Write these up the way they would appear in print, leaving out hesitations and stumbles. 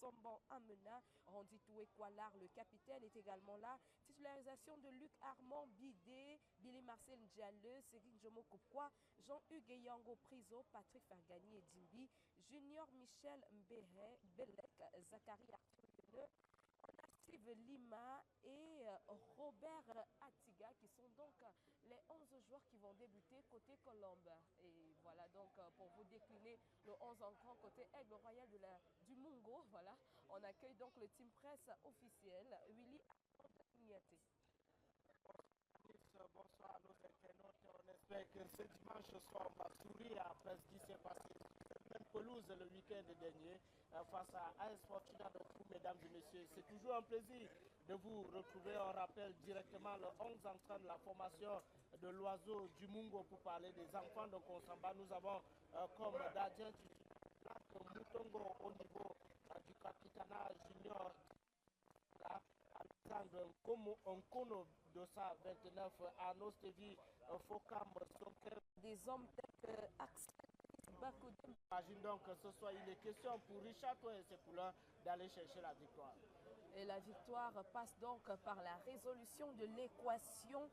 Samban Amena, Randy Toué Koualar, le capitaine, est également là. Titularisation de Luc Armand Bidé, Billy Marcel Ndialle, Cédric Jomo Kopkwa, Jean-Hugues Yango Priso, Patrick Fergani et Dimbi, Junior Michel Mbéhe, Belek, Zachary Arthur Lene, Steve Lima et Robert Atiga qui sont donc les 11 joueurs qui vont débuter côté Colombe. Et voilà donc pour vous décliner le 11 en grand côté Aigle Royal du Mungo. Voilà, on accueille donc le team presse officiel Willy Niaté. Bonsoir à nos internautes. On espère que ce dimanche soir, on va sourire après ce qui s'est passé sur cette même pelouse le week-end dernier face à AS Fortuna de Fou, mesdames et messieurs. C'est toujours un plaisir de vous retrouver. On rappelle directement le 11 entrant de la formation de l'Oiseau du Mungo pour parler des enfants de Konsamba. Nous avons comme gardien Moutongo au niveau du Capitana Junior. Alexandre Nkono Dossa 29, Arnaud Stevi, Fokam Sonker. Des hommes tels que Axel Bakoudé. J'imagine donc que ce soit il est question pour Richard Toé et ses poulains d'aller chercher la victoire. Et la victoire passe donc par la résolution de l'équation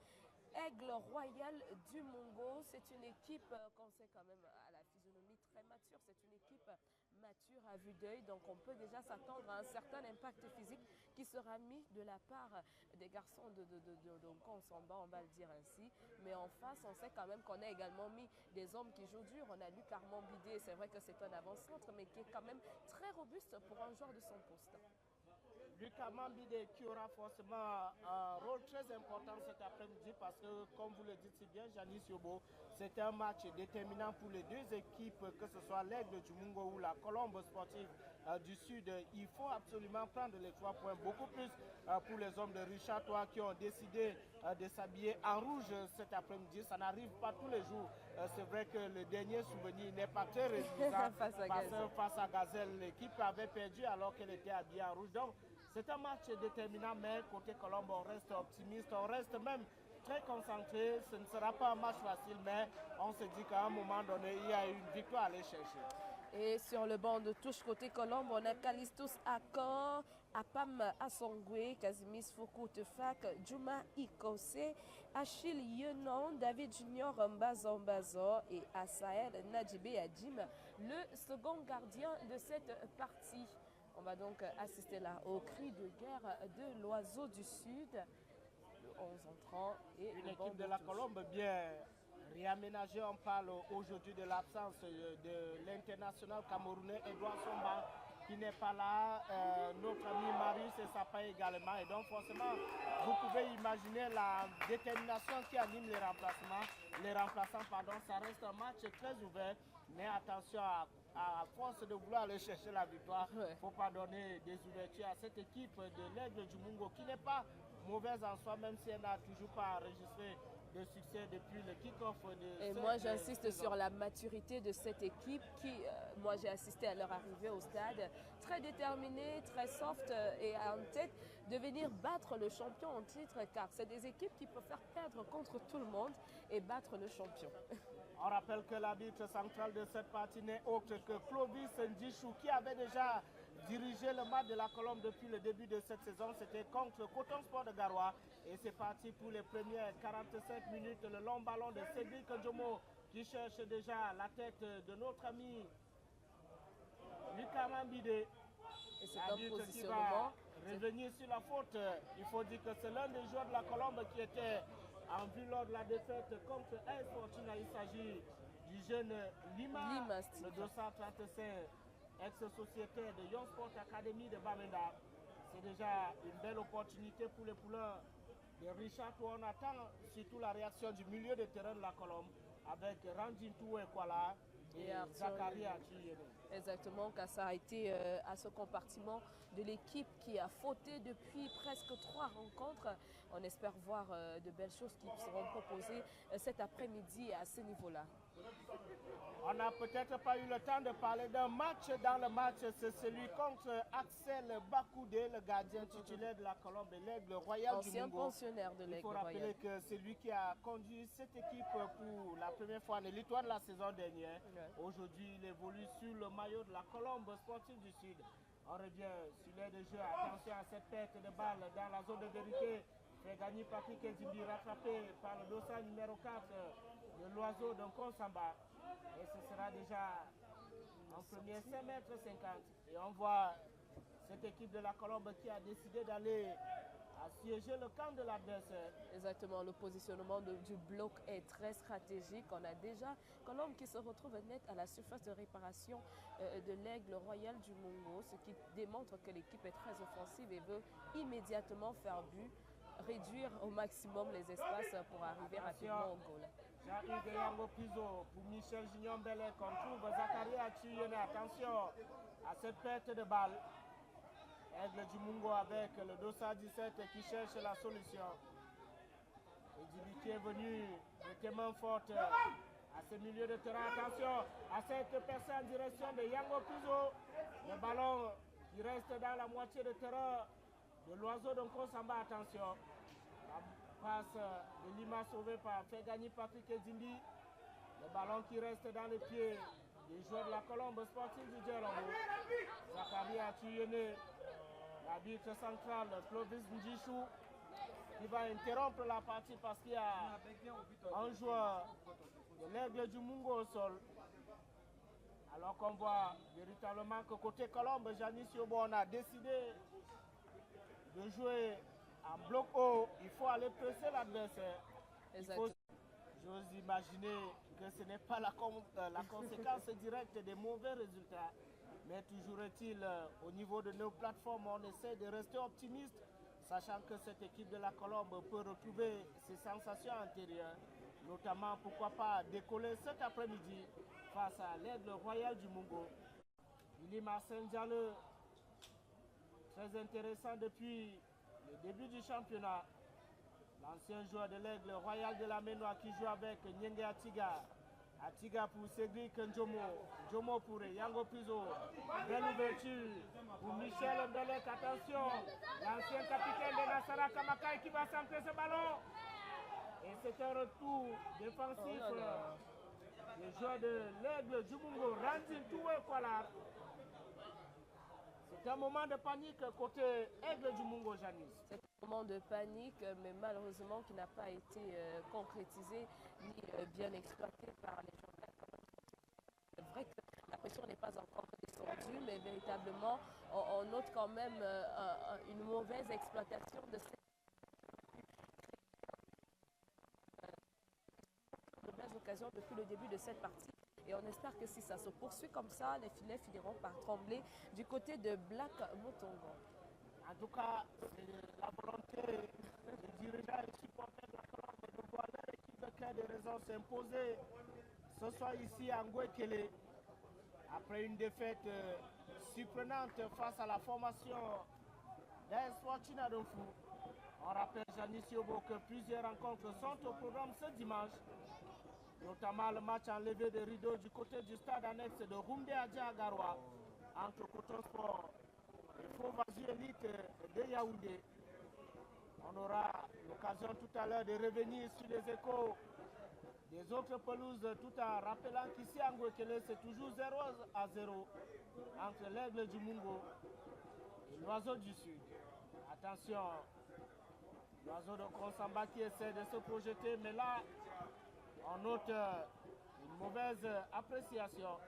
Aigle Royal du Mungo. C'est une équipe qu'on sait quand même à la physionomie très mature. C'est une équipe mature à vue d'œil. Donc on peut déjà s'attendre à un certain impact physique qui sera mis de la part des garçons de Konsamba, on va le dire ainsi. Mais en face, on sait quand même qu'on a également mis des hommes qui jouent dur. On a Luc Armand Bidé. C'est vrai que c'est un avant-centre, mais qui est quand même très robuste pour un joueur de son poste. Luc Armand Bidé qui aura forcément un rôle très important cet après-midi parce que, comme vous le dites si bien, Janice Yobo, c'est un match déterminant pour les deux équipes, que ce soit l'Aigle du Mungo ou la Colombe sportive du Sud. Il faut absolument prendre les 3 points, beaucoup plus pour les hommes de Richard Toé qui ont décidé de s'habiller en rouge cet après-midi. Ça n'arrive pas tous les jours. C'est vrai que le dernier souvenir n'est pas très réjouissant face à Gazelle. L'équipe avait perdu alors qu'elle était habillée en rouge. Donc, c'est un match déterminant, mais côté Colombe, on reste optimiste, on reste même très concentré. Ce ne sera pas un match facile, mais on se dit qu'à un moment donné, il y a une victoire à aller chercher. Et sur le banc de touche côté Colombe, on a Calistus Akon, Apam Asongwe, Kasimis Foukou Tefak, Juma Ikose, Achille Yenon, David Junior Mbazo et Asael Nadjibé Adjim, le second gardien de cette partie. On va donc assister là au cri de guerre de l'Oiseau du Sud, le 11 entrant et une le équipe de la Colombe bien réaménagée. On parle aujourd'hui de l'absence de l'international camerounais Edouard Somba qui n'est pas là, notre ami Marius et Sapa également. Et donc forcément, vous pouvez imaginer la détermination qui anime les remplaçants. Ça reste un match très ouvert, mais attention à force de vouloir aller chercher la victoire, il ne faut pas donner des ouvertures à cette équipe de l'Aigle du Mungo qui n'est pas mauvaise en soi, même si elle n'a toujours pas enregistré de succès depuis le kick-off de Et moi, j'insiste sur la maturité de cette équipe qui, moi, j'ai assisté à leur arrivée au stade, très déterminée, très soft et en tête de venir battre le champion en titre, car c'est des équipes qui peuvent faire perdre contre tout le monde et battre le champion. On rappelle que l'arbitre central de cette partie n'est autre que Clovis Ndjichou qui avait déjà dirigé le match de la Colombe depuis le début de cette saison. C'était contre Coton Sport de Garoua. Et c'est parti pour les premières 45 minutes. Le long ballon de Cédric Njomo qui cherche déjà la tête de notre ami Lucas Mambide. Et c'est un positionnement. Revenir sur la faute. Il faut dire que c'est l'un des joueurs de la Colombe qui était en vue lors de la défaite contre AS Fortuna. Il s'agit du jeune Lima le 235, ex-sociétaire de Young Sport Academy de Bamenda. C'est déjà une belle opportunité pour les poulains de Richard Toé. On attend surtout la réaction du milieu de terrain de la Colombe avec Randy Toué Koualar et Zachary Arthur. Exactement, car ça a été à ce compartiment de l'équipe qui a fauté depuis presque 3 rencontres. On espère voir de belles choses qui seront proposées cet après-midi à ce niveau-là. On n'a peut-être pas eu le temps de parler d'un match dans le match. C'est celui contre Axel Bakoudé, le gardien titulaire de la Colombe et l'Aigle Royal du Mungo. Ancien pensionnaire de l'Aigle Royal. Il faut rappeler que c'est lui qui a conduit cette équipe pour la première fois en élitoire de la saison dernière. Aujourd'hui, il évolue sur le maillot de la Colombe sportive du Sud. On revient sur l'air de jeu. Attention à cette perte de balle dans la zone de vérité. Fait gagner Patrick Ezimbi, rattrapé par le dossard numéro 4 de l'Oiseau de Nkonsamba. Et ce sera déjà en premier 5,50 m. Et on voit cette équipe de la Colombe qui a décidé d'aller assiéger le camp de l'adversaire. Exactement, le positionnement du bloc est très stratégique. On a déjà Colombe qui se retrouve net à la surface de réparation de l'Aigle Royal du Mungo, ce qui démontre que l'équipe est très offensive et veut immédiatement faire but, réduire au maximum les espaces pour arriver rapidement au goal. Jean-Hugues Yango Piso pour Michel Gignon Bellet qu'on trouve Zachary Achuyene. Attention à cette perte de balle. Aigle du Mungo avec le dossard 17 qui cherche la solution. Edjibi qui est venu de tes mains fortes à ce milieu de terrain. Attention à cette personne en direction de Yango Piso. Le ballon qui reste dans la moitié de terrain de l'Oiseau de Nkonsamba. Attention. La passe de Lima sauvée par fait gagner Patrick Ezimbi. Le ballon qui reste dans les pieds des joueurs de la Colombe sportive du Djerombo. Zachary Achuyene. L'arbitre central, Clovis Ndjichou, qui va interrompre la partie parce qu'il y a un joueur de l'Aigle du Mungo au sol. Alors qu'on voit véritablement que côté Colombe, Janis Yobo, on a décidé de jouer en bloc haut. Il faut aller presser l'adversaire. J'ose imaginer que ce n'est pas la conséquence directe des mauvais résultats. Mais toujours est-il, au niveau de nos plateformes, on essaie de rester optimiste, sachant que cette équipe de la Colombe peut retrouver ses sensations antérieures, notamment, pourquoi pas, décoller cet après-midi face à l'Aigle Royal du Mungo. Ilima Saint-Diallo, très intéressant depuis le début du championnat. L'ancien joueur de l'Aigle Royal de la Ménois qui joue avec Nyenge Atiga. Atiga pour Cédric Njomo. Njomo pour Yango Piso. Belle ouverture pour Michel Mbelek. Attention, l'ancien capitaine de Nassara Kamakai qui va centrer ce ballon. Et c'est un retour défensif des joueurs de l'Aigle du Mungo. Randin Toué Kwalar. C'est un moment de panique côté Aigle du Mungo, Janice. C'est un moment de panique, mais malheureusement qui n'a pas été concrétisé ni bien exploité par les joueurs de la Colombe. C'est vrai que la pression n'est pas encore descendue, mais véritablement, on note quand même une mauvaise exploitation de cette de belles occasions depuis le début de cette partie. Et on espère que si ça se poursuit comme ça, les filets finiront par trembler du côté de Black Motongo. En tout cas, c'est la volonté des dirigeants et supporters de la Colombe de voir leur équipe de cœur de raison s'imposer ce soir ici à Ngouekele. Après une défaite surprenante face à la formation d'AS Fortuna de Fou. On rappelle, Janis Yobo, que plusieurs rencontres sont au programme ce dimanche, notamment le match enlevé de rideau du côté du stade annexe de Roumdé Adja Agarwa entre Coton Sport et Faux-Vasu Elite de Yaoundé. On aura l'occasion tout à l'heure de revenir sur les échos des autres pelouses, tout en rappelant qu'ici à Ngouekele, c'est toujours 0-0 entre l'Aigle du Mungo et l'Oiseau du Sud. Attention, l'Oiseau de Nkonsamba qui essaie de se projeter, mais là, on note une mauvaise appréciation.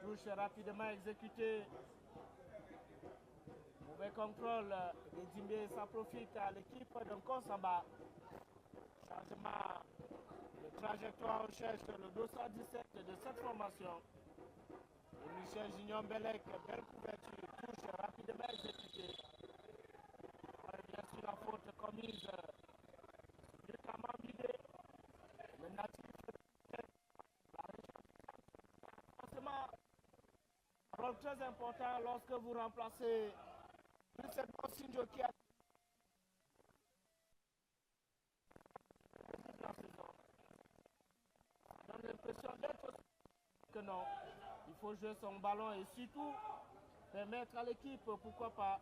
Touche rapidement exécutée. Mauvais contrôle de Djimbe, ça profite à l'équipe de Nkonsamba. Changement de trajectoire, on cherche le 217 de cette formation. Et Michel Gignon Belek, belle couverture, touche rapidement exécutée. On revient sur la faute commise du Kamambide, le natif de la région. Forcément, un rôle très important lorsque vous remplacez cette Sinjo qui a la saison. Ça donne l'impression d'être que non. Il faut jouer son ballon et surtout permettre à l'équipe, pourquoi pas,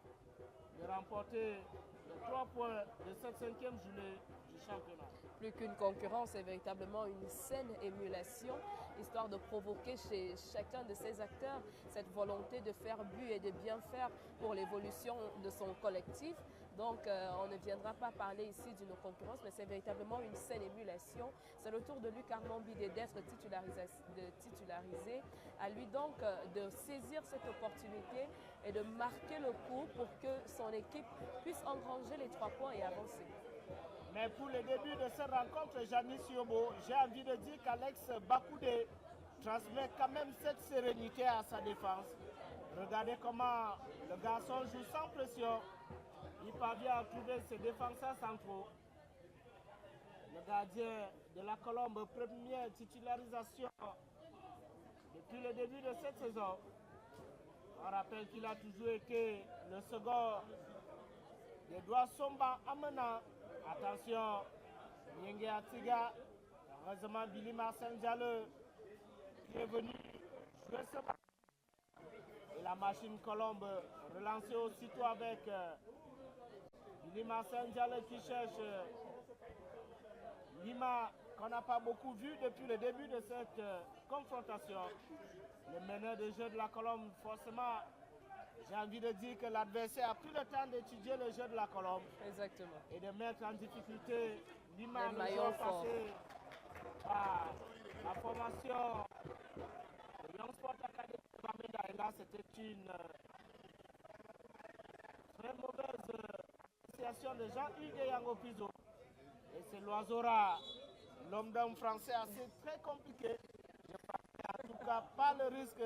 de remporter les 3 points de cette 5e journée du championnat. Plus qu'une concurrence, c'est véritablement une saine émulation. histoire de provoquer chez chacun de ces acteurs cette volonté de faire but et de bien faire pour l'évolution de son collectif. Donc, on ne viendra pas parler ici d'une concurrence, mais c'est véritablement une saine émulation. C'est le tour de Luc Armand Bidé d'être titularisé. À lui donc de saisir cette opportunité et de marquer le coup pour que son équipe puisse engranger les 3 points et avancer. Mais pour le début de cette rencontre, Janice Yobo, j'ai envie de dire qu'Alex Bakoudé transmet quand même cette sérénité à sa défense. Regardez comment le garçon joue sans pression. Il parvient à trouver ses défenseurs centraux. Le gardien de la Colombe, première titularisation depuis le début de cette saison. On rappelle qu'il a toujours été le second des doigts Somba amenant. Attention, Nyenge Atiga, heureusement Billy Marcel Diallo qui est venu jouer ce match. Et la machine Colombe relancée aussitôt avec Billy Marcel Diallo qui cherche Lima qu'on n'a pas beaucoup vu depuis le début de cette confrontation. Le meneur de jeu de la Colombe, forcément, j'ai envie de dire que l'adversaire a pris le temps d'étudier le jeu de la Colombe. Exactement. Et de mettre en difficulté Lima, le joueur passé par la formation de Young Sport Academy de Bamenda. Et là, c'était une très mauvaise association de Jean-Hugues Yango Pizo. Et c'est Loisora, l'homme d'un français assez très compliqué. Je pense en tout cas pas le risque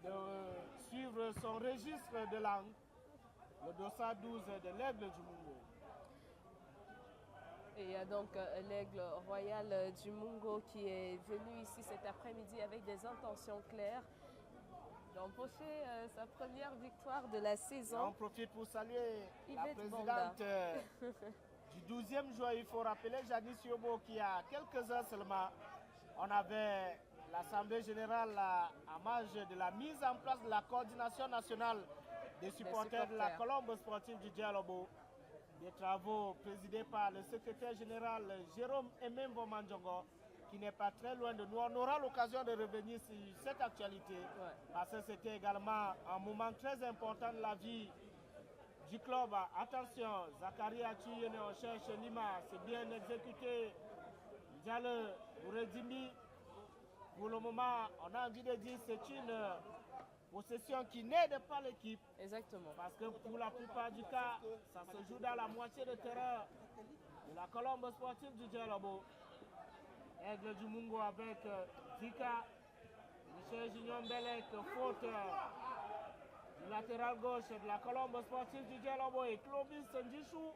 de suivre son registre de langue, le dossard 12 de l'Aigle du Mungo. Et il y a donc l'Aigle royal du Mungo qui est venu ici cet après-midi avec des intentions claires d'empocher sa première victoire de la saison. Et on profite pour saluer la présidente du 12e jour. Il faut rappeler Janice Yobo qui a quelques heures seulement, on avait l'Assemblée générale à marge de la mise en place de la coordination nationale des supporters de la Colombe sportive du Dialobo. Des travaux présidés par le secrétaire général Jérôme Emembo Mandjongo, qui n'est pas très loin de nous. On aura l'occasion de revenir sur cette actualité, parce que c'était également un moment très important de la vie du club. Attention, Zachary Atuyene, on cherche Lima, c'est bien exécuté. Diallo, Ouredimi. Pour le moment, on a envie de dire que c'est une possession qui n'aide pas l'équipe. Exactement. Parce que pour la plupart du cas, ça se joue dans la moitié de terrain de la Colombe sportive du Dialobo. Aigle du Mungo avec Zika, Michel Junior Belek, faute du latéral gauche de la Colombe sportive du Dialobo et Clovis Ndjichou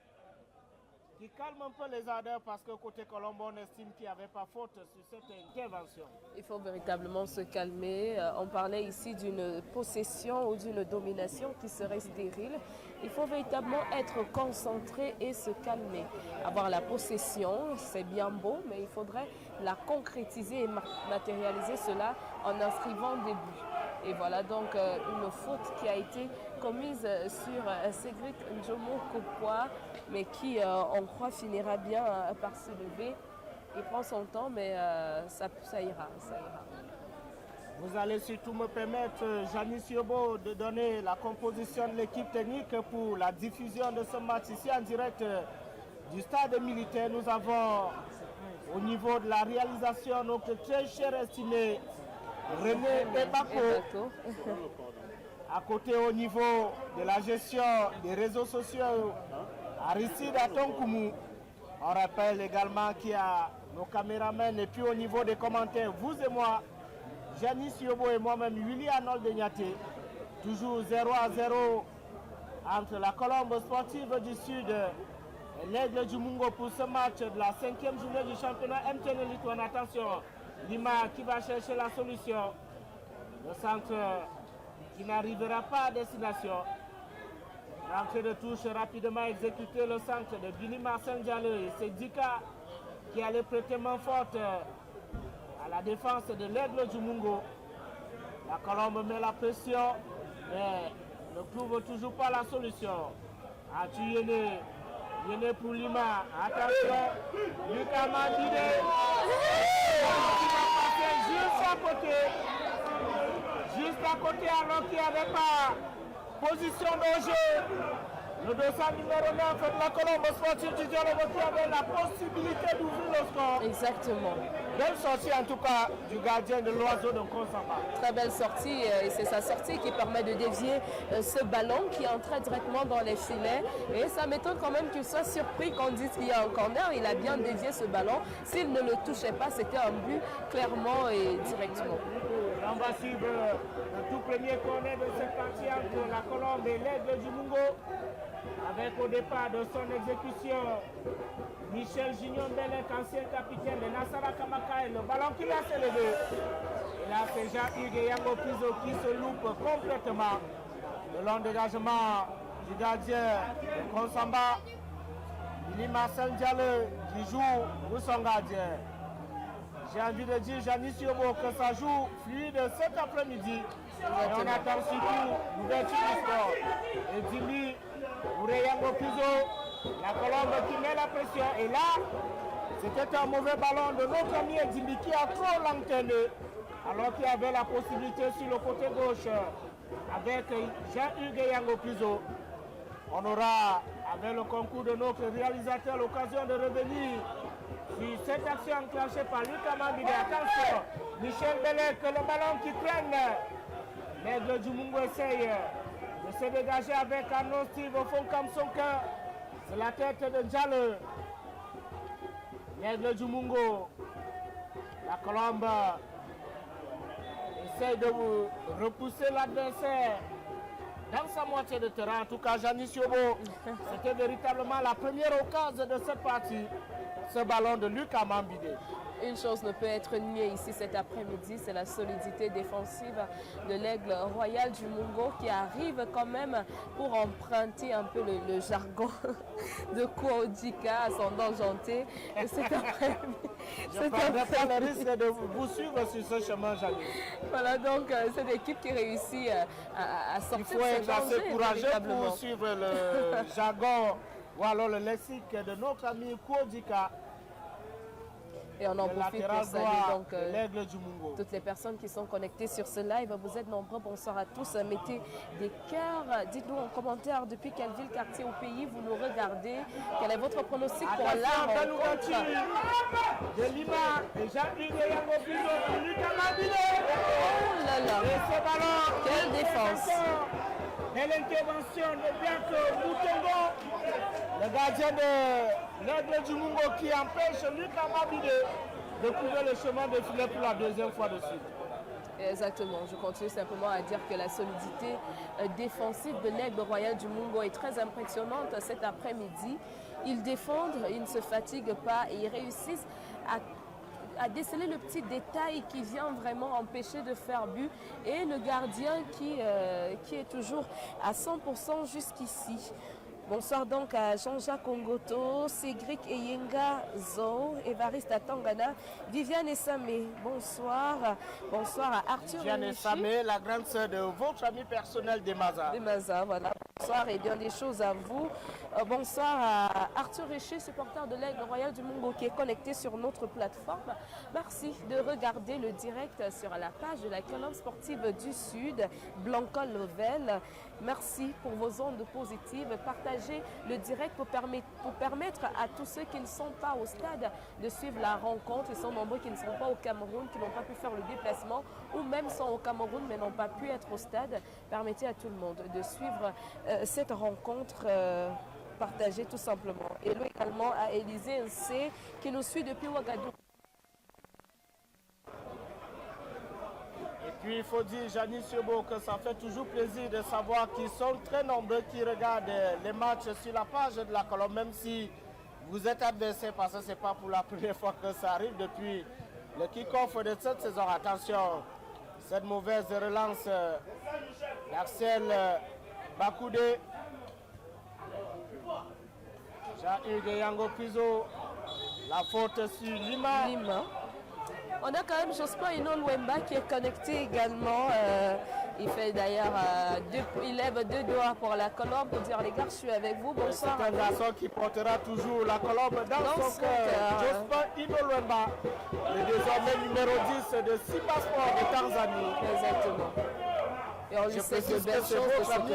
qui calme un peu les ardeurs parce que côté Colombe, on estime qu'il n'y avait pas faute sur cette intervention. Il faut véritablement se calmer. On parlait ici d'une possession ou d'une domination qui serait stérile. Il faut véritablement être concentré et se calmer. Avoir la possession, c'est bien beau, mais il faudrait la concrétiser et matérialiser cela en inscrivant des buts. Et voilà donc une faute qui a été commise sur Cédric Njomo Kopwa, mais qui, on croit, finira bien par se lever. Il prend son temps, mais ça ira, ça ira. Vous allez surtout me permettre, Janice Yobo, de donner la composition de l'équipe technique pour la diffusion de ce match ici en direct du stade militaire. Nous avons au niveau de la réalisation notre très cher estimé René Ebako. À côté au niveau de la gestion des réseaux sociaux, Aristide Atonkoumou. On rappelle également qu'il y a nos caméramens et puis au niveau des commentaires, vous et moi, Janice Yobo et moi-même, Willy Arnold Degnaté, toujours 0-0 entre la Colombe sportive du Sud et l'Aigle du Mungo pour ce match de la 5e journée du championnat MTN Elite One. Attention, Lima qui va chercher la solution. Le centre qui n'arrivera pas à destination. L'entrée de touche rapidement exécutée, le centre de Billy Marcel Diallo. Et c'est Dika qui allait prêter main forte à la défense de l'Aigle du Mungo. La Colombe met la pression, mais ne trouve toujours pas la solution. Atuyene, Bien pour Lima. Attention. Lucas Mambide. Juste à côté. Juste à côté alors qu'il n'y avait pas position de jeu. Le dossard numéro 9 de la Colombe sportive du Dialogue qui avait la possibilité d'ouvrir le score. Exactement. Belle sortie en tout cas du gardien de l'Oiseau de Konsamba. Très belle sortie et c'est sa sortie qui permet de dévier ce ballon qui entrait directement dans les filets. Et ça m'étonne quand même qu'il soit surpris qu'on dise qu'il y a un corner. Il a bien dévié ce ballon. S'il ne le touchait pas, c'était un but clairement et directement. On va suivre le tout premier corner de cette partie entre la Colombe et l'Aigle du Mungo. Avec au départ de son exécution, Michel Gignon Belek, ancien capitaine de Nassara Kamaka, et le ballon qui l'a s'élevé. Et là, c'est Jean-Hugues Yango Piso qui se loupe complètement. Le long dégagement du gardien de Konsamba, Billy Marcel Diallo qui joue pour son gardien. J'ai envie de dire, Janis Yobo, que ça joue fluide cet après-midi. Et on attend surtout l'ouverture du score. Et Dili, Yango Piso, la Colombe qui met la pression. Et là, c'était un mauvais ballon de notre ami Dili qui a trop lanterné. Alors qu'il y avait la possibilité sur le côté gauche avec Jean-Hugues Yango Piso. On aura, avec le concours de notre réalisateur, l'occasion de revenir sur cette action enclenchée par Lucas Mambide. Attention, Michel Belek, le ballon qui traîne. L'Aigle du Mungo essaye de se dégager avec Arnaud Steve au fond comme son cœur. C'est la tête de Diallo. L'Aigle du Mungo. La Colombe essaye de repousser l'adversaire dans sa moitié de terrain. En tout cas, Janis Yobo, c'était véritablement la première occasion de cette partie. Ce ballon de Lucas Mambide. Une chose ne peut être niée ici cet après-midi, c'est la solidité défensive de l'Aigle Royal du Mungo qui arrive quand même pour emprunter un peu le jargon de Kouodika à son Janté cet après-midi. Je prends le risque de vous suivre sur ce chemin, Janis. Voilà donc cette équipe qui réussit à sortir. Il faut être assez courageux pour suivre le jargon ou alors le lexique de notre ami Kouodika. Et on en profite pour saluer donc l'Aigle du Mungo. Toutes les personnes qui sont connectées sur ce live. Vous êtes nombreux. Bonsoir à tous. Mettez des cœurs. Dites-nous en commentaire depuis quelle ville, quartier ou pays vous nous regardez. Quel est votre pronostic pour la rencontre de Lima et Jean-Hugues Yango Piso, Lucas Mambide. Oh là là. Et ce ballon. Quelle défense. Et l'intervention de Bianco Moutongo, le gardien de l'Aigle du Mungo qui empêche Lucas Mambide de trouver le chemin de filet pour la deuxième fois de suite. Exactement, je continue simplement à dire que la solidité défensive de l'Aigle Royal du Mungo est très impressionnante cet après-midi. Ils défendent, ils ne se fatiguent pas et ils réussissent à déceler le petit détail qui vient vraiment empêcher de faire but et le gardien qui est toujours à 100% jusqu'ici. Bonsoir donc à Jean-Jacques Ongoto, Cédric Eyenga Zo, Évariste Atangana, Viviane Essamé. Bonsoir. Bonsoir à Arthur Viviane Essamé, la grande sœur de votre ami personnel Demaza. Demaza, voilà. Bonsoir et bien des choses à vous. Bonsoir à Arthur Richer, supporter de l'Aigle Royal du Mungo qui est connecté sur notre plateforme. Merci de regarder le direct sur la page de la Colombe sportive du Sud, Blanca Lovell. Merci pour vos ondes positives. Partagez le direct pour permettre à tous ceux qui ne sont pas au stade de suivre la rencontre. Ils sont nombreux qui ne sont pas au Cameroun, qui n'ont pas pu faire le déplacement ou même sont au Cameroun mais n'ont pas pu être au stade. Permettez à tout le monde de suivre cette rencontre partagée tout simplement. Hello également à Élisée Nsé qui nous suit depuis Ouagadougou. Puis il faut dire, Janis Yobo, que ça fait toujours plaisir de savoir qu'ils sont très nombreux qui regardent les matchs sur la page de la Colombe, même si vous êtes adversaire, parce que ce n'est pas pour la première fois que ça arrive depuis le kick-off de cette saison. Attention, cette mauvaise relance d'Axel Bakoudé. Jean-Hugues Yango Piso, la faute sur Lima. On a quand même Jospin Ino Luemba qui est connecté également Il fait d'ailleurs, il lève 2 doigts pour la colombe pour dire les gars, je suis avec vous. Bonsoir. C'est un garçon qui portera toujours la colombe dans son cœur. Jospin Inolwemba, le désormais numéro 10 de Simba Sport de Tanzanie. Exactement. Et on lui souhaite de belles choses de ce côté.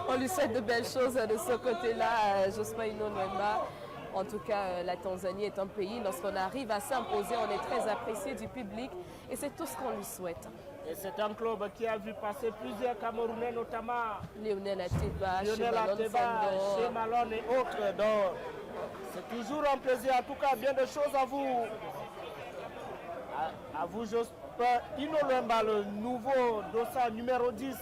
On lui souhaite de belles choses de ce côté-là, Jospin Inolwemba. En tout cas, la Tanzanie est un pays, lorsqu'on arrive à s'imposer, on est très apprécié du public et c'est tout ce qu'on lui souhaite. Et c'est un club qui a vu passer plusieurs Camerounais, notamment Lionel Ateba, chez Malone et autres. Donc, c'est toujours un plaisir. En tout cas, bien de choses à vous. À vous, Jospin Inolwemba, le nouveau dossard numéro 10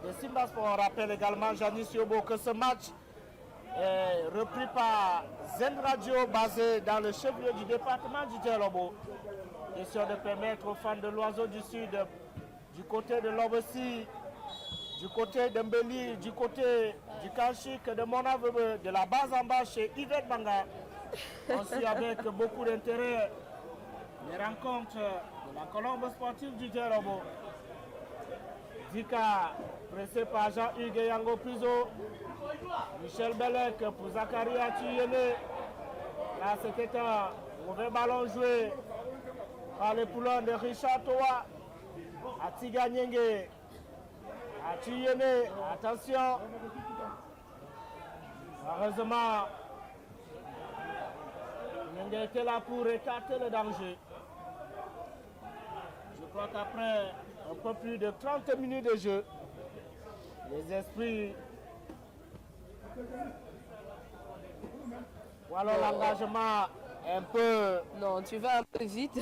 de Simba Sport. On rappelle également, Janice Yobo, que ce match est repris par Zen Radio, basé dans le chef-lieu du département du Dielobo. Question de permettre aux fans de l'Oiseau du Sud, du côté de Lobossi, du côté de Mbeli, du côté du Kanchik, de Monavebe, de la base en bas chez Yvette Banga, aussi avec beaucoup d'intérêt, les rencontres de la colombe sportive du Dielobo. Dika, pressé par Jean-Hugues Yango Piso, Michel Belek pour Zachary Atiyene. Là, c'était un mauvais ballon joué par les poulains de Richard Toa. Atiga Nyenge. Atiyene, attention. Heureusement, Nyenge était là pour écarter le danger. Je crois qu'après un peu plus de 30 minutes de jeu, les esprits. Ou alors l'engagement un peu... Non, tu vas un peu vite,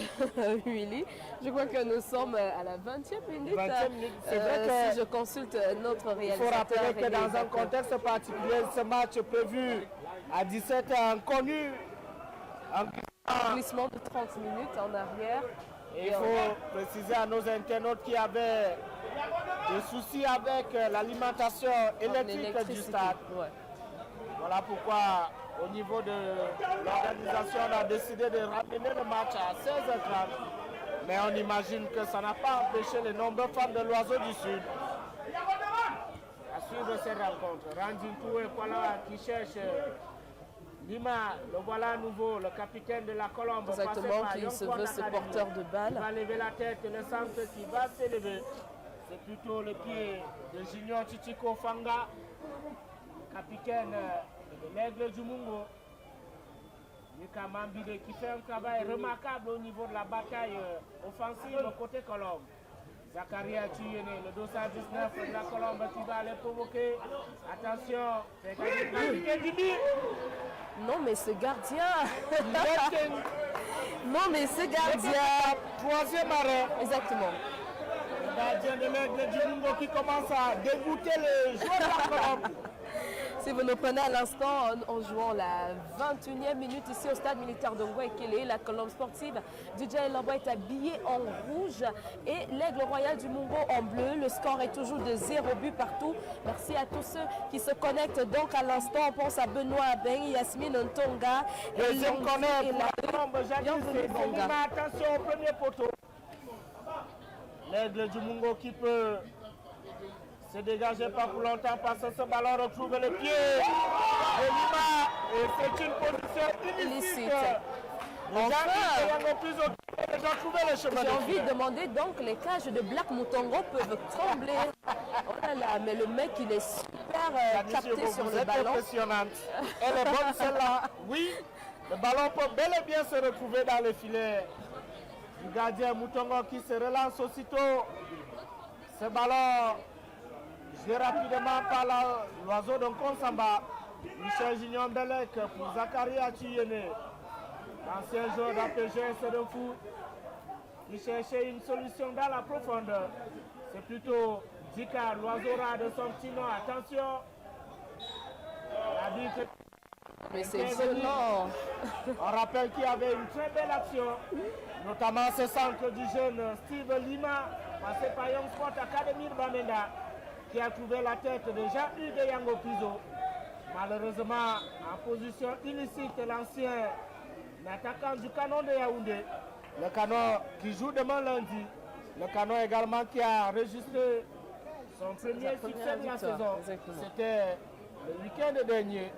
Willy. Je crois que nous sommes à la 20e minute. 20e minute. C'est vrai que si je consulte notre réalisateur... Il faut rappeler que dans un contexte particulier, ce match prévu à 17h inconnu. Un glissement de 30 minutes en arrière. Et il faut préciser à nos internautes qui avaient des soucis avec l'alimentation électrique du stade. Ouais. Voilà pourquoi, au niveau de l'organisation, on a décidé de ramener le match à 16h30. Mais on imagine que ça n'a pas empêché les nombreux fans de l'Oiseau du Sud à suivre cette rencontre. Randintou et Kwala qui cherche Lima, le voilà à nouveau, le capitaine de la colombe. Exactement, qui se veut ce porteur de balle. Il va lever la tête, le centre qui va s'élever. C'est plutôt le pied de Junior Chichiko Fanga, capitaine de l'Aigle du Mungo. Lucas Mambide qui fait un travail remarquable au niveau de la bataille offensive côté colombe. Zachary Atiyene, le dossard 19 de la colombe qui va les provoquer. Attention, c'est Dibi. Non mais ce gardien. Non mais ce gardien. Troisième arrêt. Exactement. Le gardien de l'Aigle du Mungo qui commence à dégoûter les joueurs de la colombe. Si vous nous prenez à l'instant en jouant la 21e minute ici au stade militaire de Ngouekele, la colombe sportive du Dielobo est habillée en rouge et l'Aigle royal du Mungo en bleu. Le score est toujours de 0 but partout. Merci à tous ceux qui se connectent donc à l'instant. On pense à Benoît Abeng, Yasmine Ntonga et Léon et la colombe. Attention au premier poteau. L'Aigle du Mungo qui peut se dégager pas pour longtemps parce que ce ballon retrouve le pied de Lima et c'est une position illicite. J'ai envie de demander donc les cages de Black Moutongo peuvent trembler. Oh là là, mais le mec il est super capté sur le ballon. Impressionnante. Elle est bonne celle-là. Oui, le ballon peut bel et bien se retrouver dans le filet du gardien Moutongo qui se relance aussitôt. Ce ballon joué rapidement par l'Oiseau de Konsamba. Michel Junior Belek pour Zachary Atiyene. L'ancien joueur d'APGS de fou qui cherchait une solution dans la profondeur. C'est plutôt Dika, l'oiseau rare de son petit nom. Attention. Mais c'est violent. On rappelle qu'il y avait une très belle action, notamment ce centre du jeune Steve Lima, passé par Young Sport Academy de Bamenda, qui a trouvé la tête de Jean-Hugues Yango Piso. Malheureusement, en position illicite, l'ancien attaquant du Canon de Yaoundé, le Canon qui joue demain lundi Le Canon également qui a enregistré son premier succès de la saison. C'était le week-end dernier.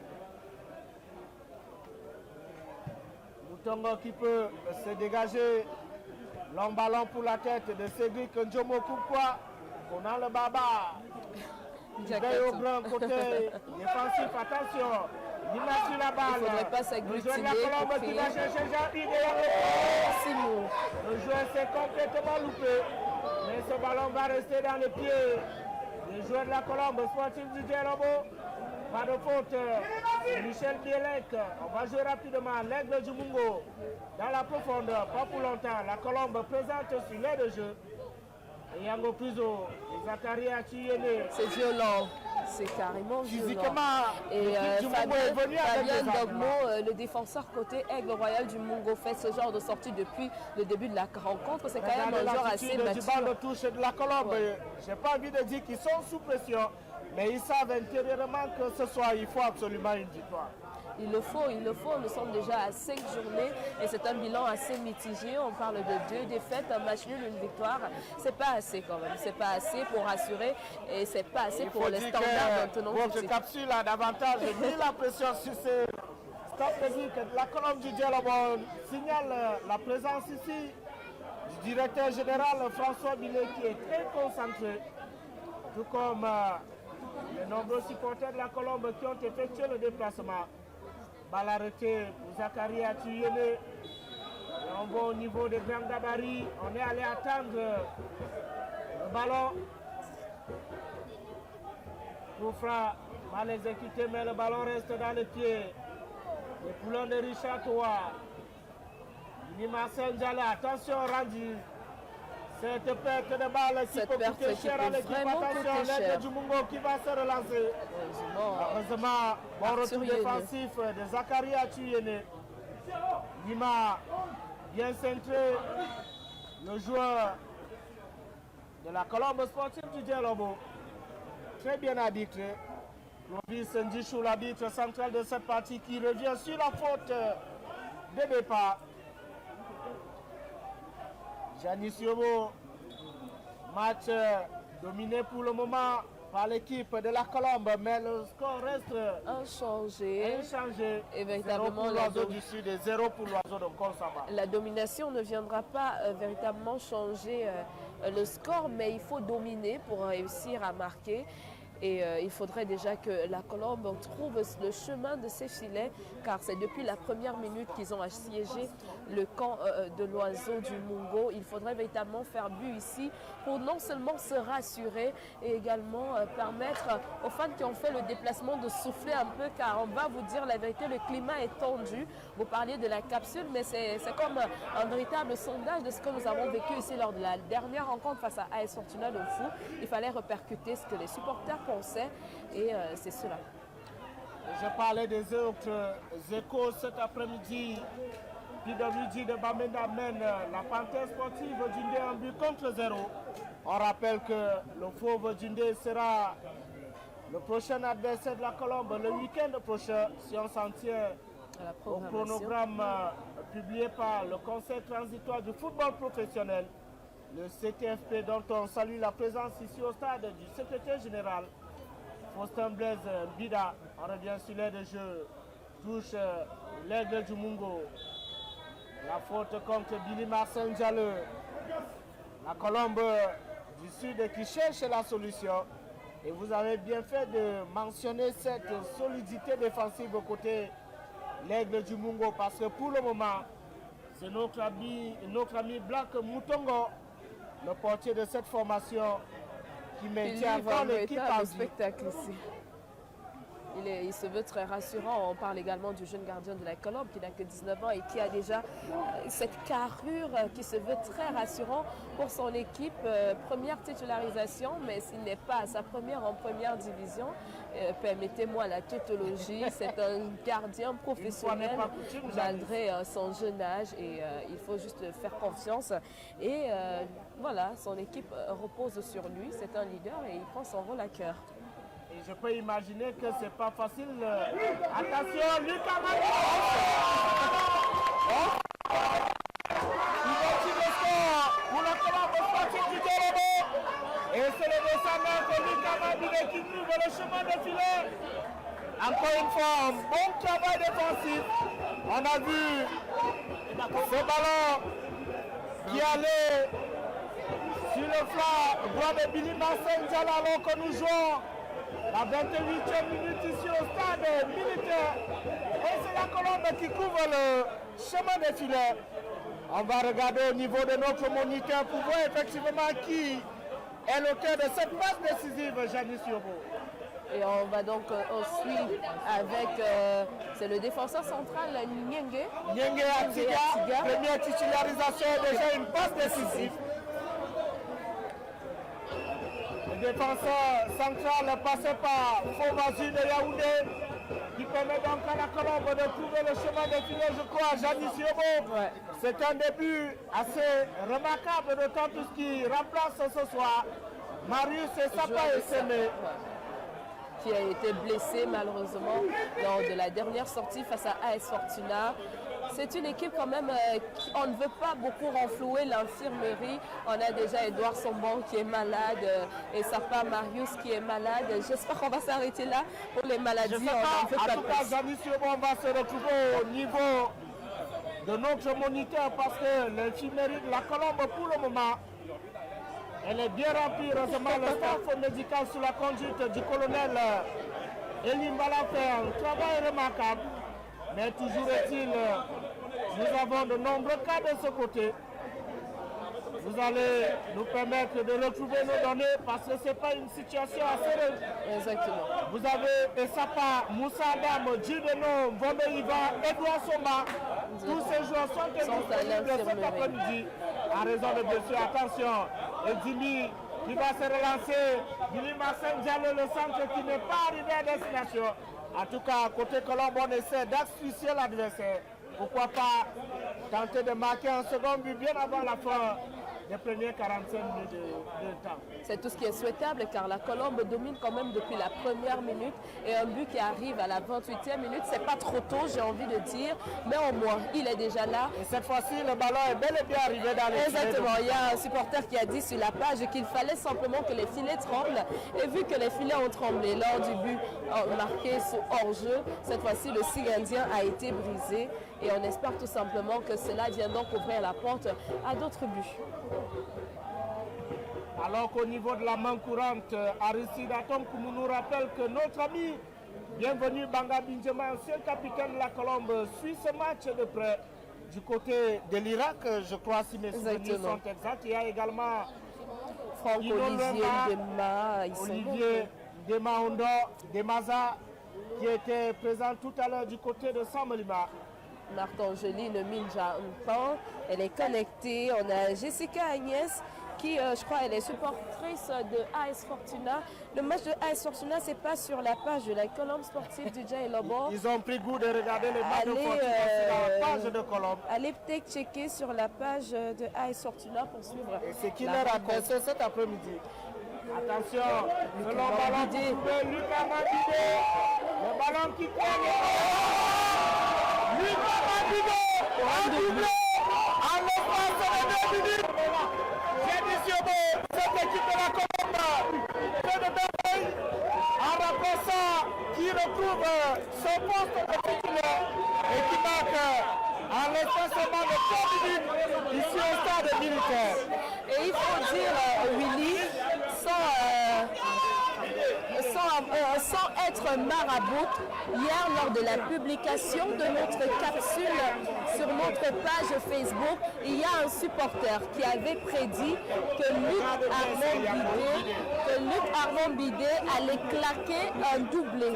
Moutongo qui peut se dégager. Long ballon pour la tête de Cédric Ndjomo Koukwa. On a le baba. Il veille au grand côté défensif. Attention. Il a sur la balle. Il ne faudrait pas s'agglutiner pour qui va chercher Jean-Pierre. Le joueur s'est complètement loupé. Mais ce ballon va rester dans les pieds des joueurs de la Colombe sportive du Djelobo. Pas de faute. Michel Bielek. On va jouer rapidement. L'aigle du Mungo. Dans la profondeur. Pas pour longtemps. La Colombe présente sur l'aire de jeu. Et Yango Prizo. Zachary Achiyene. C'est violent. C'est carrément violent. Physiquement, et Fabien Dogmo, le défenseur côté Aigle Royal du Mungo, fait ce genre de sortie depuis le début de la rencontre. C'est quand même un joueur assez mature. Du bal de touche de la Colombe. Ouais. Je n'ai pas envie de dire qu'ils sont sous pression, mais ils savent intérieurement que ce soir, il faut absolument une victoire. Il le faut. Nous sommes déjà à 5 journées et c'est un bilan assez mitigé. On parle de 2 défaites, un match nul, une victoire. C'est pas assez quand même. C'est pas assez pour rassurer et c'est pas assez pour les standards maintenant. Votre capsule a davantage mis la pression sur ces staff techniques. La Colombe du Djelobo signale la présence ici du directeur général François Billet qui est très concentré, tout comme les nombreux supporters de la Colombe qui ont effectué le déplacement. Balle arrêtée pour Zachary Achiyene. On va au niveau des grands gabarits. On est allé attendre le ballon. Koufra mal exécuté, mais le ballon reste dans les pieds. Les poulons de Richard Toa. Marcel Ndiaye, attention rendu. Cette perte de balle qui peut coûter cher à l'équipe. Attention, l'aide du Mungo qui va se relancer. Heureusement, bon retour défensif de Zachary Achiyene. Lima, bien centré, le joueur de la Colombe sportive du Djelobo. Très bien arbitré. Clovis Ndjichou, l'arbitre central de cette partie, qui revient sur la faute de départ. Janis Yobo, match dominé pour le moment par l'équipe de la Colombe, mais le score reste inchangé. Et véritablement, l'oiseau du Sud et 0 pour l'oiseau de Kolsaba. La domination ne viendra pas véritablement changer le score, mais il faut dominer pour réussir à marquer. Et il faudrait déjà que la Colombe trouve le chemin de ses filets, car c'est depuis la première minute qu'ils ont assiégé le camp de l'oiseau du Mungo. Il faudrait véritablement faire but ici pour non seulement se rassurer et également permettre aux fans qui ont fait le déplacement de souffler un peu, car on va vous dire la vérité, le climat est tendu. Vous parliez de la capsule, mais c'est comme un véritable sondage de ce que nous avons vécu ici lors de la dernière rencontre face à AS Fortuna de Fou. Il fallait répercuter ce que les supporters pensaient et c'est cela. Je parlais des autres échos cet après-midi. PWG de Bamenda mène la Panthère sportive Djindé en but contre 0. On rappelle que le Fauve Djindé sera le prochain adversaire de la Colombe le week-end prochain, si on s'en tient au chronogramme publié par le Conseil transitoire du football professionnel, le CTFP, dont on salue la présence ici au stade du secrétaire général Faustin Blaise Bida. On revient sur l'aire de jeu, touche l'aigle du Mungo. La faute contre Billy Marcel Ndiaye. La Colombe du Sud qui cherche la solution. Et vous avez bien fait de mentionner cette solidité défensive au côté l'aigle du Mungo, parce que pour le moment, c'est notre ami Black Moutongo, le portier de cette formation, qui maintient encore l'équipe en vie. Spectacle ici. Il se veut très rassurant. On parle également du jeune gardien de la Colombe qui n'a que 19 ans et qui a déjà cette carrure qui se veut très rassurant pour son équipe. Première titularisation, mais s'il n'est pas à sa première en première division, permettez-moi la tautologie, c'est un gardien professionnel malgré son jeune âge et il faut juste faire confiance. Et voilà, son équipe repose sur lui, c'est un leader et il prend son rôle à cœur. Et je peux imaginer que c'est pas facile. Attention, Lucas Manu. Il va tirer le score pour la Colombe sportive Bidé qui ouvre le chemin de filet. Encore une fois, un bon travail défensif. On a vu ce ballon qui allait sur le flanc droit de Billy Marcel Diallo alors que nous jouons la 28e minute ici au stade militaire. Et c'est la colombe qui couvre le chemin des filets. On va regarder au niveau de notre moniteur pour voir effectivement qui est l'auteur de cette passe décisive, Janice Yobo. Et on va donc suivre avec, c'est le défenseur central, Nyenge. Nyenge Atiga, première titularisation, déjà une passe décisive. Le défenseur central passé par Fomazu de Yaoundé, qui permet donc à la colombe de trouver le chemin de filet, je crois, à Janice Yobo. Ouais. C'est un début assez remarquable, d'autant tout ce qui remplace ce soir Marius et Sapa et Sémé. Qui a été blessé malheureusement lors de la dernière sortie face à AS Fortuna. C'est une équipe quand même, on ne veut pas beaucoup renflouer l'infirmerie. On a déjà Edouard Sombon qui est malade et Sapa Marius qui est malade. J'espère qu'on va s'arrêter là pour les maladies. En tout cas, Janice Yobo, on va se retrouver au niveau de notre moniteur parce que l'infirmerie de la colombe pour le moment, elle est bien remplie. Heureusement, le staff médical sous la conduite du colonel Elim Bala fait un travail remarquable. Mais toujours est-il, nous avons de nombreux cas de ce côté. Vous allez nous permettre de retrouver nos données parce que ce n'est pas une situation assez heureuse. Exactement. Vous avez Essapa, Moussa Adam, Djideno, Vombe Iva, Edouard Soma. Tous ces joueurs sont disponibles cet après-midi en raison de blessures. Attention, Edimi qui va se relancer. Billy Marcel Diallo, le centre qui n'est pas arrivé à destination. En tout cas, côté Colombe, on essaie d'asphyxier l'adversaire. Pourquoi pas tenter de marquer un second but bien avant la fin des premières 45 minutes de temps. C'est tout ce qui est souhaitable car la Colombe domine quand même depuis la première minute et un but qui arrive à la 28e minute, c'est pas trop tôt, j'ai envie de dire, mais au moins il est déjà là. Et cette fois-ci, le ballon est bel et bien arrivé dans les filets. Exactement, il y a un supporter qui a dit sur la page qu'il fallait simplement que les filets tremblent et vu que les filets ont tremblé lors du but marqué hors-jeu, cette fois-ci le signe indien a été brisé et on espère tout simplement que cela vient donc ouvrir la porte à d'autres buts. Alors qu'au niveau de la main courante, Aristide Atom nous rappelle que notre ami, bienvenu Banga Binjema, ancien capitaine de la Colombe, suit ce match de près du côté de l'Irak, je crois, si mes souvenirs sont exacts. Il y a également Olivier Demaza, qui était présent tout à l'heure du côté de Samelima. Marthe-Angeline Minja Mpan, elle est connectée. On a Jessica Agnès qui, je crois, elle est supportrice de AS Fortuna. Le match de AS Fortuna, c'est pas sur la page de la Colombe sportive du Dja Lobo. Ils ont pris goût de regarder les matchs de Fortuna sur la page de Colombe. Allez peut-être checker sur la page de AS Fortuna pour suivre. Et c'est qui leur a adressé cet après-midi. Attention, le long ballon de Lucas Mabidé. Le ballon qui traîne. Lucas Mabidé a doublé en l'espace de 2 minutes. Janice Yobo, cette équipe de la Colombe fait de merveilles en remplaçant qui retrouve son poste de titulaire et qui marque en l'espace seulement de 3 minutes ici au stade militaire. Et il faut dire, Willy, sans être marabout, hier lors de la publication de notre capsule sur notre page Facebook, il y a un supporter qui avait prédit que Luc Armand Bidé allait claquer un doublé.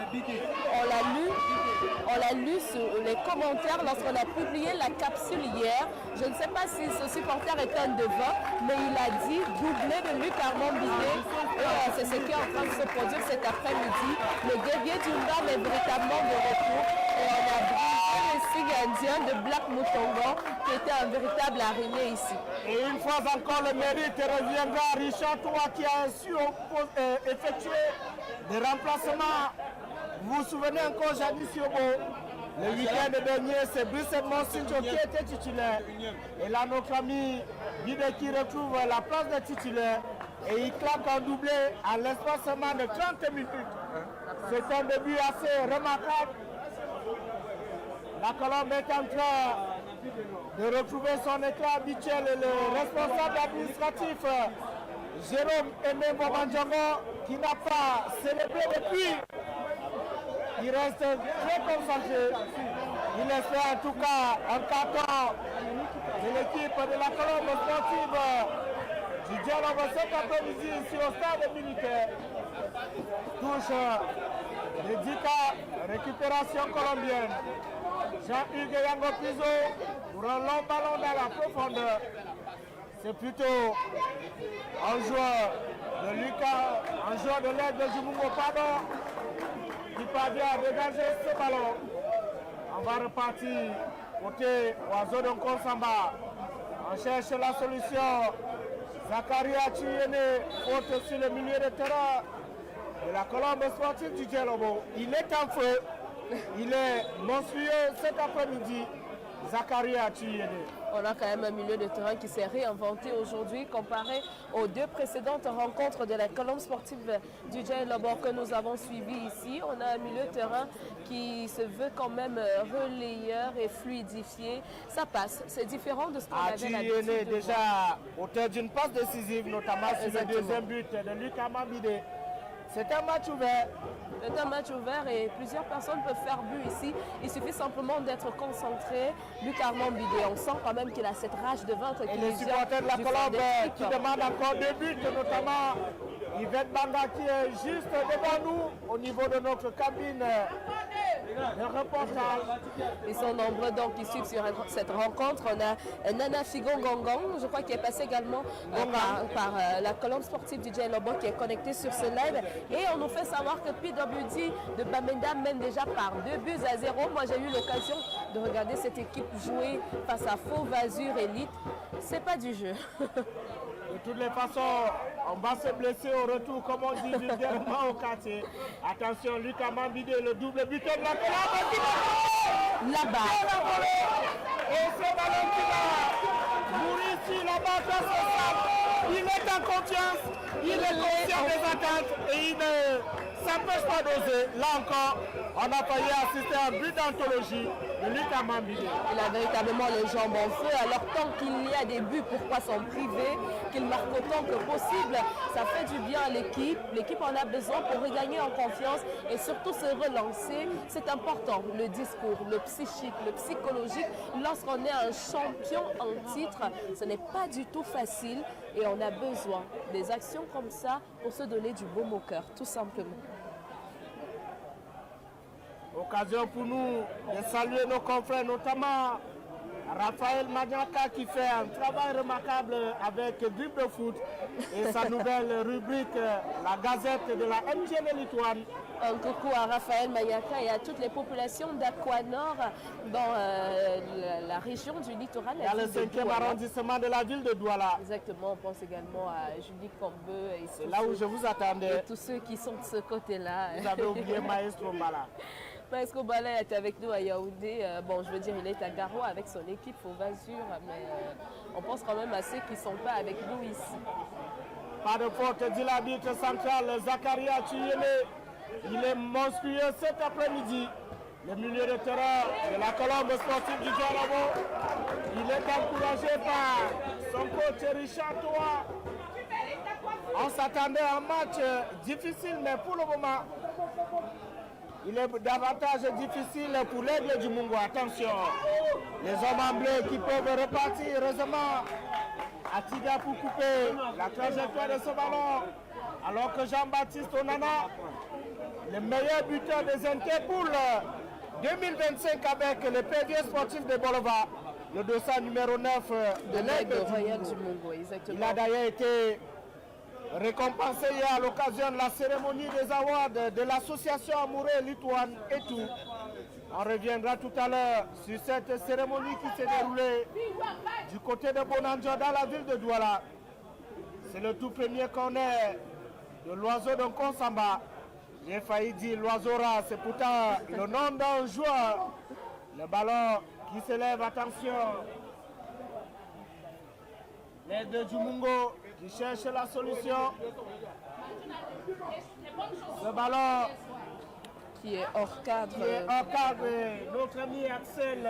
On l'a lu sur les commentaires lorsqu'on a publié la capsule hier. Je ne sais pas si ce supporter est un devin, mais il a dit doublé de Luc Armand Bidé. C'est ce qui est en train de se produire cet après-midi. Le guerrier du Nord est véritablement de retour et on a brisé le signe indien de Black Moutongo qui était un véritable araignée ici. Et une fois encore, le mérite reviendra à Richard Toua qui a su effectuer des remplacements. Vous vous souvenez encore, Janice Yobo, le week-end dernier, c'est Bruce Monsinjo qui était titulaire. Et là, notre ami Bidé qui retrouve la place de titulaire. et il claque un doublé à l'espace seulement de 30 minutes. C'est un début assez remarquable. La Colombe est en train de retrouver son état habituel et le responsable administratif Jérôme Aimé Bobanjongo, qui n'a pas célébré depuis, il reste très concentré. Il espère en tout cas un carton de l'équipe de la Colombe sportive du dialogue cet après-midi ici au stade militaire. Touche de Dika, récupération colombienne. Jean-Hugues Yango Piso pour un long ballon dans la profondeur. C'est plutôt un joueur de Lucas, un joueur de l'aide de Jumungo Pado qui parvient à dégager ce ballon. On va repartir côté Oiseau de Nkonsamba. On cherche la solution. Zakaria Tuyene, faute sur le milieu de terrain de la Colombe sportive du Djelobo. Il est en feu. Il est monstrueux cet après-midi. Zakaria Tuyene. On a quand même un milieu de terrain qui s'est réinventé aujourd'hui comparé aux deux précédentes rencontres de la Colombe sportive du Djelobo que nous avons suivi ici. On a un milieu de terrain qui se veut quand même relayeur et fluidifié. Ça passe. C'est différent de ce qu'on avait l'habitude de voir. Déjà auteur d'une passe décisive, notamment sur le deuxième but de Lucas Mambide. C'est un match ouvert. C'est un match ouvert et plusieurs personnes peuvent faire but ici. Il suffit simplement d'être concentré. Luc Armand Bidé, on sent quand même qu'il a cette rage de vaincre. Et les supporters de la Colombe qui demandent encore deux buts, notamment Yvette Banga qui est juste devant nous au niveau de notre cabine de reportage. Ils sont nombreux donc qui suivent sur cette rencontre. On a Nana Figon Gongong, je crois qu'il est passé également par la Colombe sportive du Djelobo qui est connectée sur ce live. Et on nous fait savoir que PWD de Bamenda mène déjà par 2-0. Moi j'ai eu l'occasion de regarder cette équipe jouer face à Fauve Azur Elite. C'est pas du jeu. De toutes les façons, on va se blesser au retour, comme on dit vulgairement au quartier. Attention, Lucas Mambide, le double buteur de la Colombe. Là-bas. Et ce ballon qui va mourir sur la base. Il est en confiance, il est conscient des attentes et il ne s'empêche pas d'oser. Là encore, on a failli assister à un but d'anthologie de Lucas Mambide. Il a véritablement les jambes en feu. Alors tant qu'il y a des buts, pourquoi s'en priver? Qu'il marque autant que possible. Ça fait du bien à l'équipe. L'équipe en a besoin pour regagner en confiance et surtout se relancer. C'est important. Le discours, le psychique, le psychologique. Lorsqu'on est un champion en titre, ce n'est pas du tout facile et on a besoin des actions comme ça pour se donner du baume au cœur, tout simplement. Occasion pour nous de saluer nos confrères, notamment Raphaël Magnaka qui fait un travail remarquable avec Grip de foot et sa nouvelle rubrique, la Gazette de la MGN Lituane. Un coucou à Raphaël Mayaka et à toutes les populations d'Aquanor dans la région du littoral. Dans le 5e arrondissement de la ville de Douala. Exactement, on pense également à Julie Combeux. C'est là où je vous attendais. Et tous ceux qui sont de ce côté-là. Vous avez oublié Maestro Mbala. Maestro Mbala est avec nous à Yaoundé. Bon, je veux dire, il est à Garoua avec son équipe au Vazur, mais on pense quand même à ceux qui ne sont pas avec nous ici. Pas de faute, dit l'arbitre central Zakaria Tuyele. Il est monstrueux cet après-midi. Le milieu de terrain de la Colombe sportive du Djelobo. Il est encouragé par son coach Richard Toa. On s'attendait à un match difficile, mais pour le moment, il est davantage difficile pour l'aigle du Mungo. Attention, les hommes en bleu qui peuvent repartir. Heureusement, Atiga pour couper la trajectoire de ce ballon. Alors que Jean-Baptiste Onana, le meilleur buteur des Interpools 2025 avec le PV sportif de Bolova, le dossier numéro 9 de l'aigle Royal du Mungo. Exactement. Il a d'ailleurs été récompensé hier à l'occasion de la cérémonie des awards de l'association Amoureux Lituane et tout. On reviendra tout à l'heure sur cette cérémonie qui s'est déroulée du côté de Bonanjo dans la ville de Douala. C'est le tout premier corner de l'oiseau de Nkonsamba. J'ai failli dire l'oiseau rat, c'est pourtant le nom d'un joueur. Le ballon qui s'élève, attention. Les deux Jumungo qui cherche la solution. Le ballon qui est hors cadre. Notre ami Axel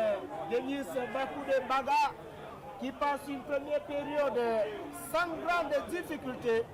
Denis Bakoudé Baga qui passe une première période sans grande difficulté.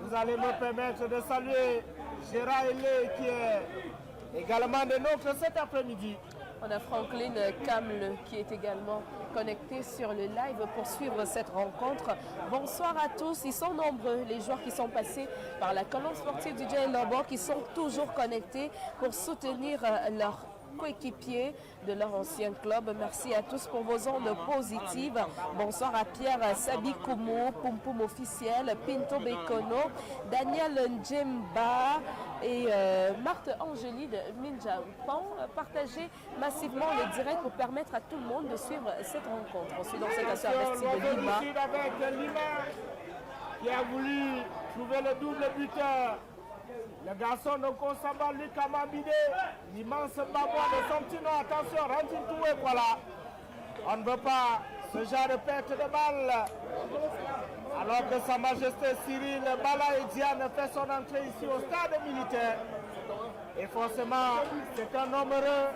Vous allez me permettre de saluer Gérard Hélé qui est également de nôtres cet après-midi. On a Franklin Kamle qui est également connecté sur le live pour suivre cette rencontre. Bonsoir à tous, ils sont nombreux les joueurs qui sont passés par la colonne sportive du Djaï Lobo qui sont toujours connectés pour soutenir leurs coéquipiers de leur ancien club. Merci à tous pour vos ondes positives. Bonsoir à Pierre Sabikoumou, Poum Poum officiel, Pinto Bekono, Daniel Ndjemba et Marthe Angéline Minjampan. Partagez massivement le direct pour permettre à tout le monde de suivre cette rencontre. On suit dans cette association de Lima. Avec Lima qui a voulu trouver le double buteur. Le garçon de Konsamba, Lucas Mambide, l'immense babois de son petit nom. Attention, rentre tout et voilà. On ne veut pas ce genre de perte de balle. Alors que Sa Majesté Cyril Bala et Diane fait son entrée ici au stade militaire. Et forcément, c'est un homme heureux.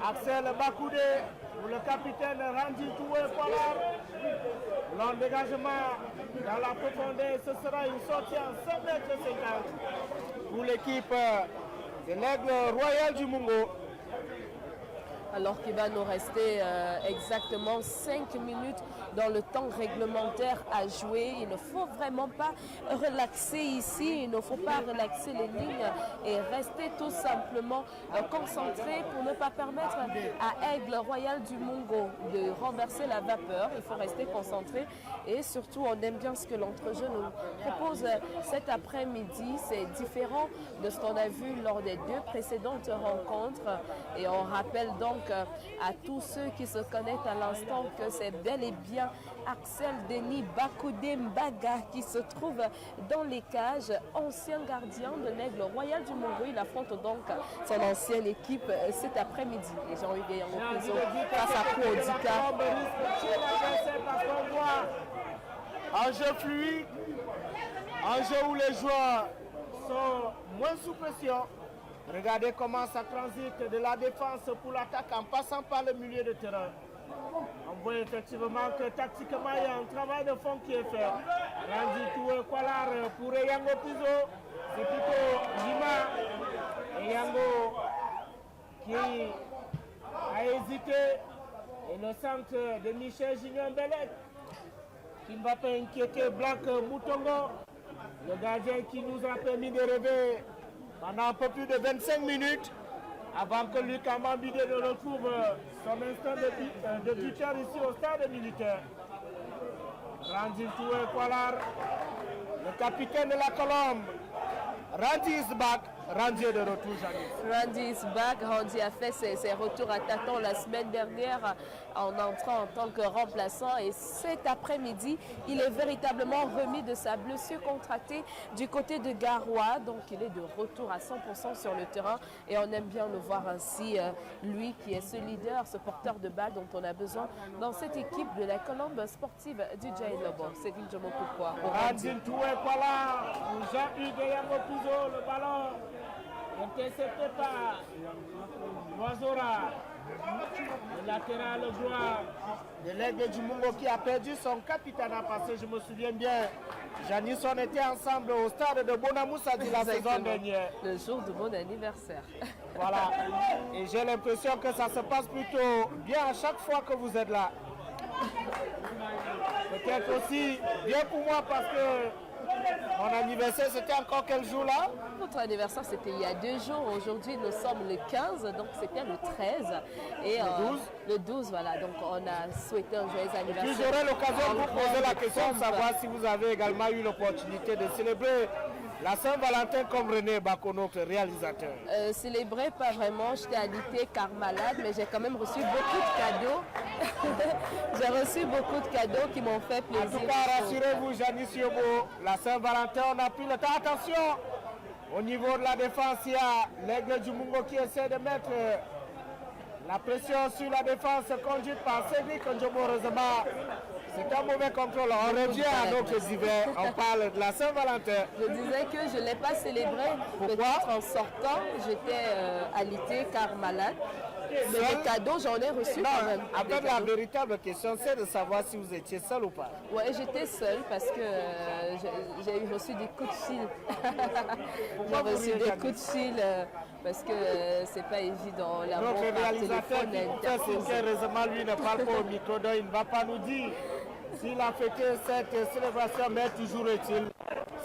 Axel Bakoudé, pour le capitaine Randy Toué, voilà. Long dégagement dans la profondeur, ce sera une sortie en 5,50 m pour l'équipe de l'Aigle Royal du Mungo. Alors qu'il va nous rester exactement 5 minutes dans le temps réglementaire à jouer. Il ne faut vraiment pas relaxer ici, il ne faut pas relaxer les lignes et rester tout simplement concentré pour ne pas permettre à Aigle Royal du Mungo de renverser la vapeur. Il faut rester concentré et surtout on aime bien ce que l'entrejeu nous propose cet après-midi. C'est différent de ce qu'on a vu lors des 2 précédentes rencontres et on rappelle donc à tous ceux qui se connectent à l'instant que c'est bel et bien Axel Denis Bakoudé Mbaga qui se trouve dans les cages, ancien gardien de l'Aigle Royal du Mungo. Il affronte donc son ancienne équipe cet après-midi. Et Jean-Hugues Yango face à Koudika. Un jeu fluide, un jeu où les joueurs sont moins sous pression. Regardez comment ça transite de la défense pour l'attaque en passant par le milieu de terrain. On voit effectivement que tactiquement il y a un travail de fond qui est fait. Randy Toué Kwalar pour Yango Pizo, c'est plutôt Lima et Yango qui a hésité. Et le centre de Michel Junior Belek qui ne va pas inquiéter Black Moutongo, le gardien qui nous a permis de rêver pendant un peu plus de 25 minutes avant que Lucas Mambide ne retrouve son instant de buteur ici au stade militaire. Randy Toué Kwalar, le capitaine de la Colombe. Randy is back. Randy est de retour, Janice. Randy is back. Randy a fait ses retours à tâtons la semaine dernière en entrant en tant que remplaçant. Et cet après-midi, il est véritablement remis de sa blessure contractée du côté de Garoua. Donc, il est de retour à 100% sur le terrain. Et on aime bien le voir ainsi, lui qui est ce leader, ce porteur de balle dont on a besoin dans cette équipe de la Colombe sportive du Djaï Lobo. C'est Ville Jomo Pourquoi. Randy Toué Kwalar, Jean-Hugues Yango Pizo, le ballon intercepté par Loisora, le latéral droit de l'Aigle du Mungo qui a perdu son capitaine à passer. Je me souviens bien, Janice, on était ensemble au stade de Bonamoussadi la saison dernière. Le jour de mon anniversaire. Voilà, et j'ai l'impression que ça se passe plutôt bien à chaque fois que vous êtes là. Peut-être aussi bien pour moi parce que mon anniversaire, c'était encore quel jour là? Notre anniversaire, c'était il y a 2 jours. Aujourd'hui, nous sommes le 15, donc c'était le 13. Et le 12, voilà. Donc, on a souhaité un joyeux anniversaire. Puis j'aurai l'occasion de vous poser la question de savoir si vous avez également eu l'opportunité de célébrer la Saint-Valentin comme René Bako, notre réalisateur. Célébrer, pas vraiment. J'étais alitée car malade, mais j'ai quand même reçu beaucoup de cadeaux. J'ai reçu beaucoup de cadeaux qui m'ont fait plaisir. En tout cas, rassurez-vous, Janice Yobo, la Saint-Valentin, on a pris le temps. Attention, au niveau de la défense, il y a l'Aigle du Mungo qui essaie de mettre la pression sur la défense conduite par Cédric Ndjomo. Heureusement, C'est un mauvais contrôle. On revient à notre hiver. On parle de la Saint-Valentin. Je disais que je ne l'ai pas célébré. Peut-être en sortant, j'étais alitée car malade. Mais des cadeaux, j'en ai reçu quand même. En fait, la véritable question, c'est de savoir si vous étiez seul ou pas. Oui, j'étais seule parce que j'ai reçu des coups de fil. J'ai reçu des coups de fil parce que c'est pas évident. Notre réalisateur qui fait ce qu'heureusement lui ne parle pas au micro, donc il ne va pas nous dire s'il a fêté cette célébration, mais toujours est-il,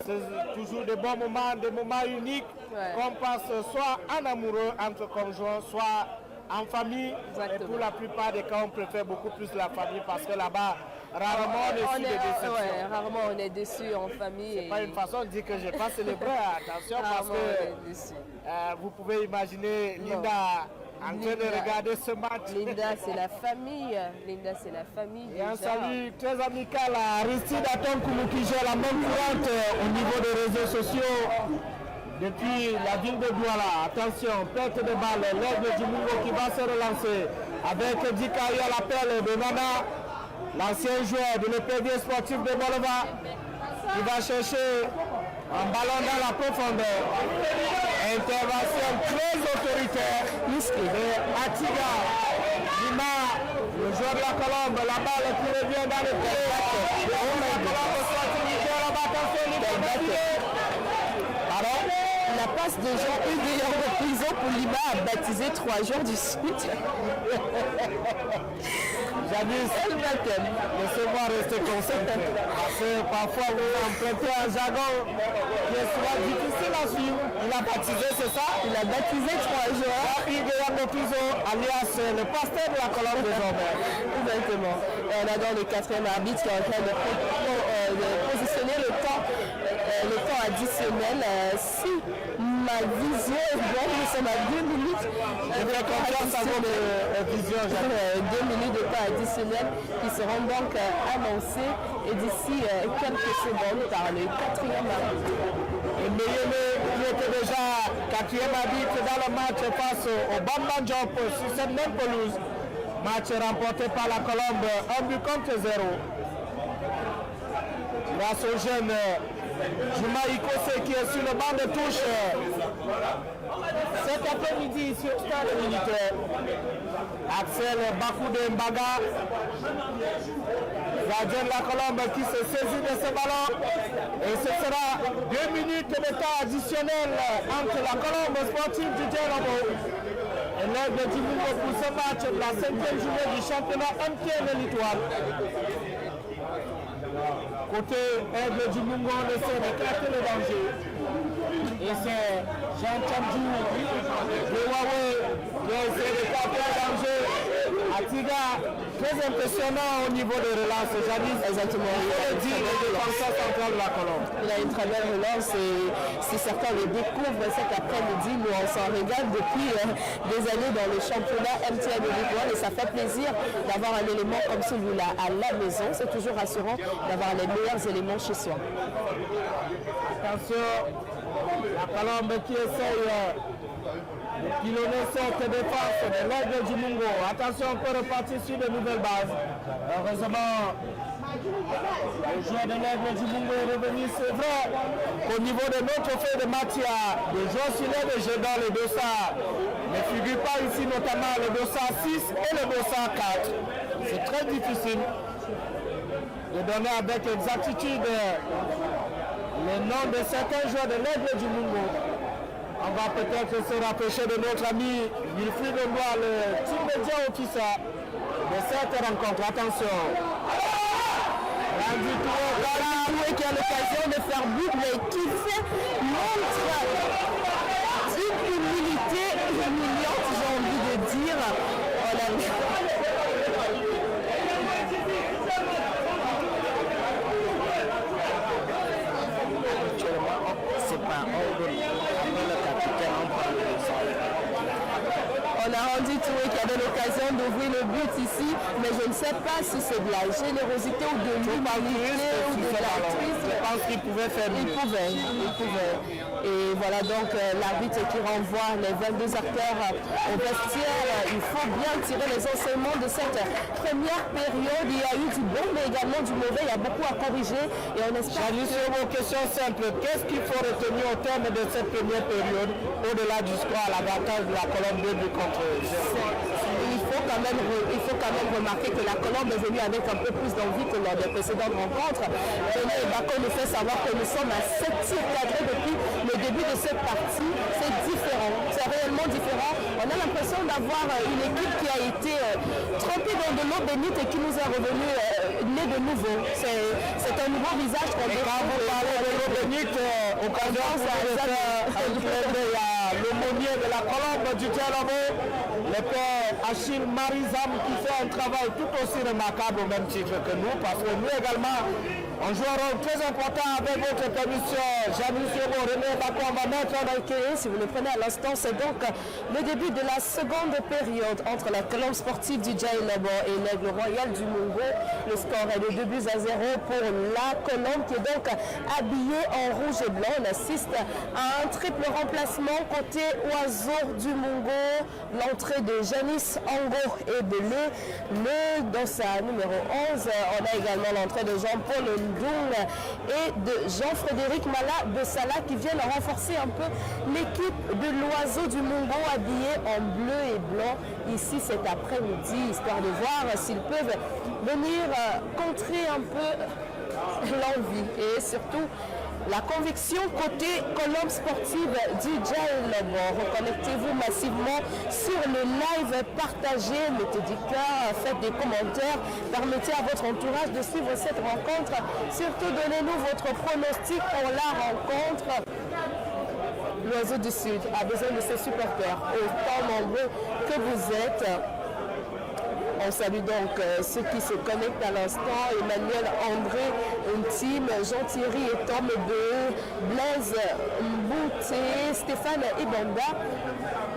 c'est toujours des bons moments, des moments uniques qu'on passe soit en amoureux entre conjoints, soit en famille. Exactement. Et pour la plupart des cas, on préfère beaucoup plus la famille parce que là-bas, rarement on est sur des déceptions. Ouais, rarement on est déçu en famille. C'est pas une façon de dire que je n'ai pas célébré. Attention, parce que vous pouvez imaginer Linda en train de regarder ce match. Linda, c'est la famille. Linda, c'est la famille. Et un salut très amical à Aristide Atonkoumou qui gère la main courante au niveau des réseaux sociaux. Depuis la ville de Douala, attention, perte de balle, l'aigle du Mungo qui va se relancer avec Dikaï à l'appel de Nana, l'ancien joueur de l'EPD sportif de Bolova, qui va chercher un ballon dans la profondeur. Intervention très autoritaire de Atiga, Lima, le joueur de la Colombe, la balle qui revient dans le pied. La Colombe sortit la passe de Jean-Hugues Yango Prison pour Lima a baptisé 3 jours du Sud. Jadis, laissez-moi rester concentré. Parce que parfois vous empruntez un jargon qui est souvent difficile à suivre. Il a baptisé, c'est ça? Il a baptisé 3 jours. Jean-Hugues Yango Prison, alias le pasteur de la Colombe désormais. Exactement. Et on a dans le 4e arbitre qui est en train de positionner le temps additionnel. Si ma vision est bonne, nous sommes à 2 minutes. Je vais confiance à votre vision. 2 minutes de temps additionnel qui seront donc annoncés et d'ici quelques secondes par le 4e arbitre. Et Meyele qui était déjà 4e arbitre dans le match face au Bamban Jump sur cette même pelouse. Match remporté par la Colombe, 1 but contre 0. Grâce au jeune Juma Ikose qui est sur le banc de touche cet après-midi sur Stade Militaire. Axel Bakoudé Mbaga, gardien de la Colombe qui se saisit de ce ballon. Et ce sera 2 minutes de temps additionnel entre la Colombe sportive du Djelobo et l'aigle du Mungo pour ce match de la 5e journée du championnat MTN L'Étoile. Côté aigle du Mungo, on essaie d'éclater le danger. Et c'est Jean Tchamdjou de Huawei qui a essayé d'éclater le danger. Atiga, très impressionnant au niveau de relance. Jadis, exactement. Il dit le défenseur central de la Colombe. Il a une très belle relance et si certains le découvrent cet après-midi, nous on s'en régale depuis des années dans le championnat MTN de L'Étoile et ça fait plaisir d'avoir un élément comme celui-là à la maison. C'est toujours rassurant d'avoir les meilleurs éléments chez soi. Attention, la Colombe qui essaye de pilonner cette défense de l'aigle du Mungo. Attention, on peut repartir sur de nouvelles bases. Heureusement, le joueur de l'aigle du Mungo est revenu. C'est vrai qu'au niveau de notre fait de matière, le joueur sur les jeux dans le dossard ne figure pas ici, notamment le dossard 6 et le dossard 4. C'est très difficile de donner avec exactitude les noms de certains joueurs de l'aigle du Mungo. On va peut-être se rapprocher de notre ami Wilfried Ombois, le team média officiel de cette rencontre. Attention. Randy Toué qui a l'occasion de faire but, mais qui fait montre une humilité humiliante, j'ai envie de dire. C'est pas le capitaine, on parle de ça. On a rendu Toué qui avait l'occasion d'ouvrir le but ici, mais je ne sais pas si c'est de la générosité ou de l'humanité ou de l'altruisme. Je pense qu'il pouvait faire mieux. Il pouvait. Et voilà donc l'arbitre qui renvoie les 22 acteurs au vestiaire. Il faut bien tirer les enseignements de cette première période. Il y a eu du bon, mais également du mauvais. Il y a beaucoup à corriger et on espère. Sur vos questions simples, qu'est-ce qu'il faut retenir au terme de cette première période, au-delà du score à l'avantage de la Colombe 2 buts contre il faut quand même remarquer que la Colombe est venue avec un peu plus d'envie que lors des précédentes rencontres. René Bako nous fait savoir que nous sommes à 7 tirs cadrés depuis le début de cette partie. C'est différent, c'est réellement différent. On a l'impression d'avoir une équipe qui a été trempée dans de l'eau bénite et qui nous est revenue née de nouveau. C'est un nouveau visage qu'on découvre. Quand vous parlez de l'eau bénite, occasion l'aumônier de la Colombe du Dialobo, le père Achille Marizam qui fait un travail tout aussi remarquable au même titre que nous, parce que nous également, on joue un rôle très important avec votre permission. Janice Yobo, René Bako, on va mettre en accueil. Si vous le prenez à l'instant, c'est donc le début de la seconde période entre la Colombe sportive du Dialobo et l'Aigle Royal du Mungo. Le score est de 2-0 pour la Colombe qui est donc habillée en rouge et blanc. On assiste à un triple remplacement côté Oiseau du Mungo. L'entrée de Janice Ango est belée. Dans sa numéro 11, on a également l'entrée de Jean-Paul Ndung et de Jean-Frédéric Mala de Salah qui viennent renforcer un peu l'équipe de l'Oiseau du Mungo habillée en bleu et blanc ici cet après-midi, histoire de voir s'ils peuvent venir contrer un peu l'envie et surtout la conviction côté Colombe sportive du Dialobo. Reconnectez-vous massivement sur le live, partagez, mettez du cœur, faites des commentaires, permettez à votre entourage de suivre cette rencontre. Surtout, donnez-nous votre pronostic pour la rencontre. L'Oiseau du Sud a besoin de ses supporters, autant nombreux que vous êtes. On salue donc ceux qui se connectent à l'instant. Emmanuel, André, Intime, Jean-Thierry et Tom Beu, Blaise Mbouté, Stéphane Ibanda.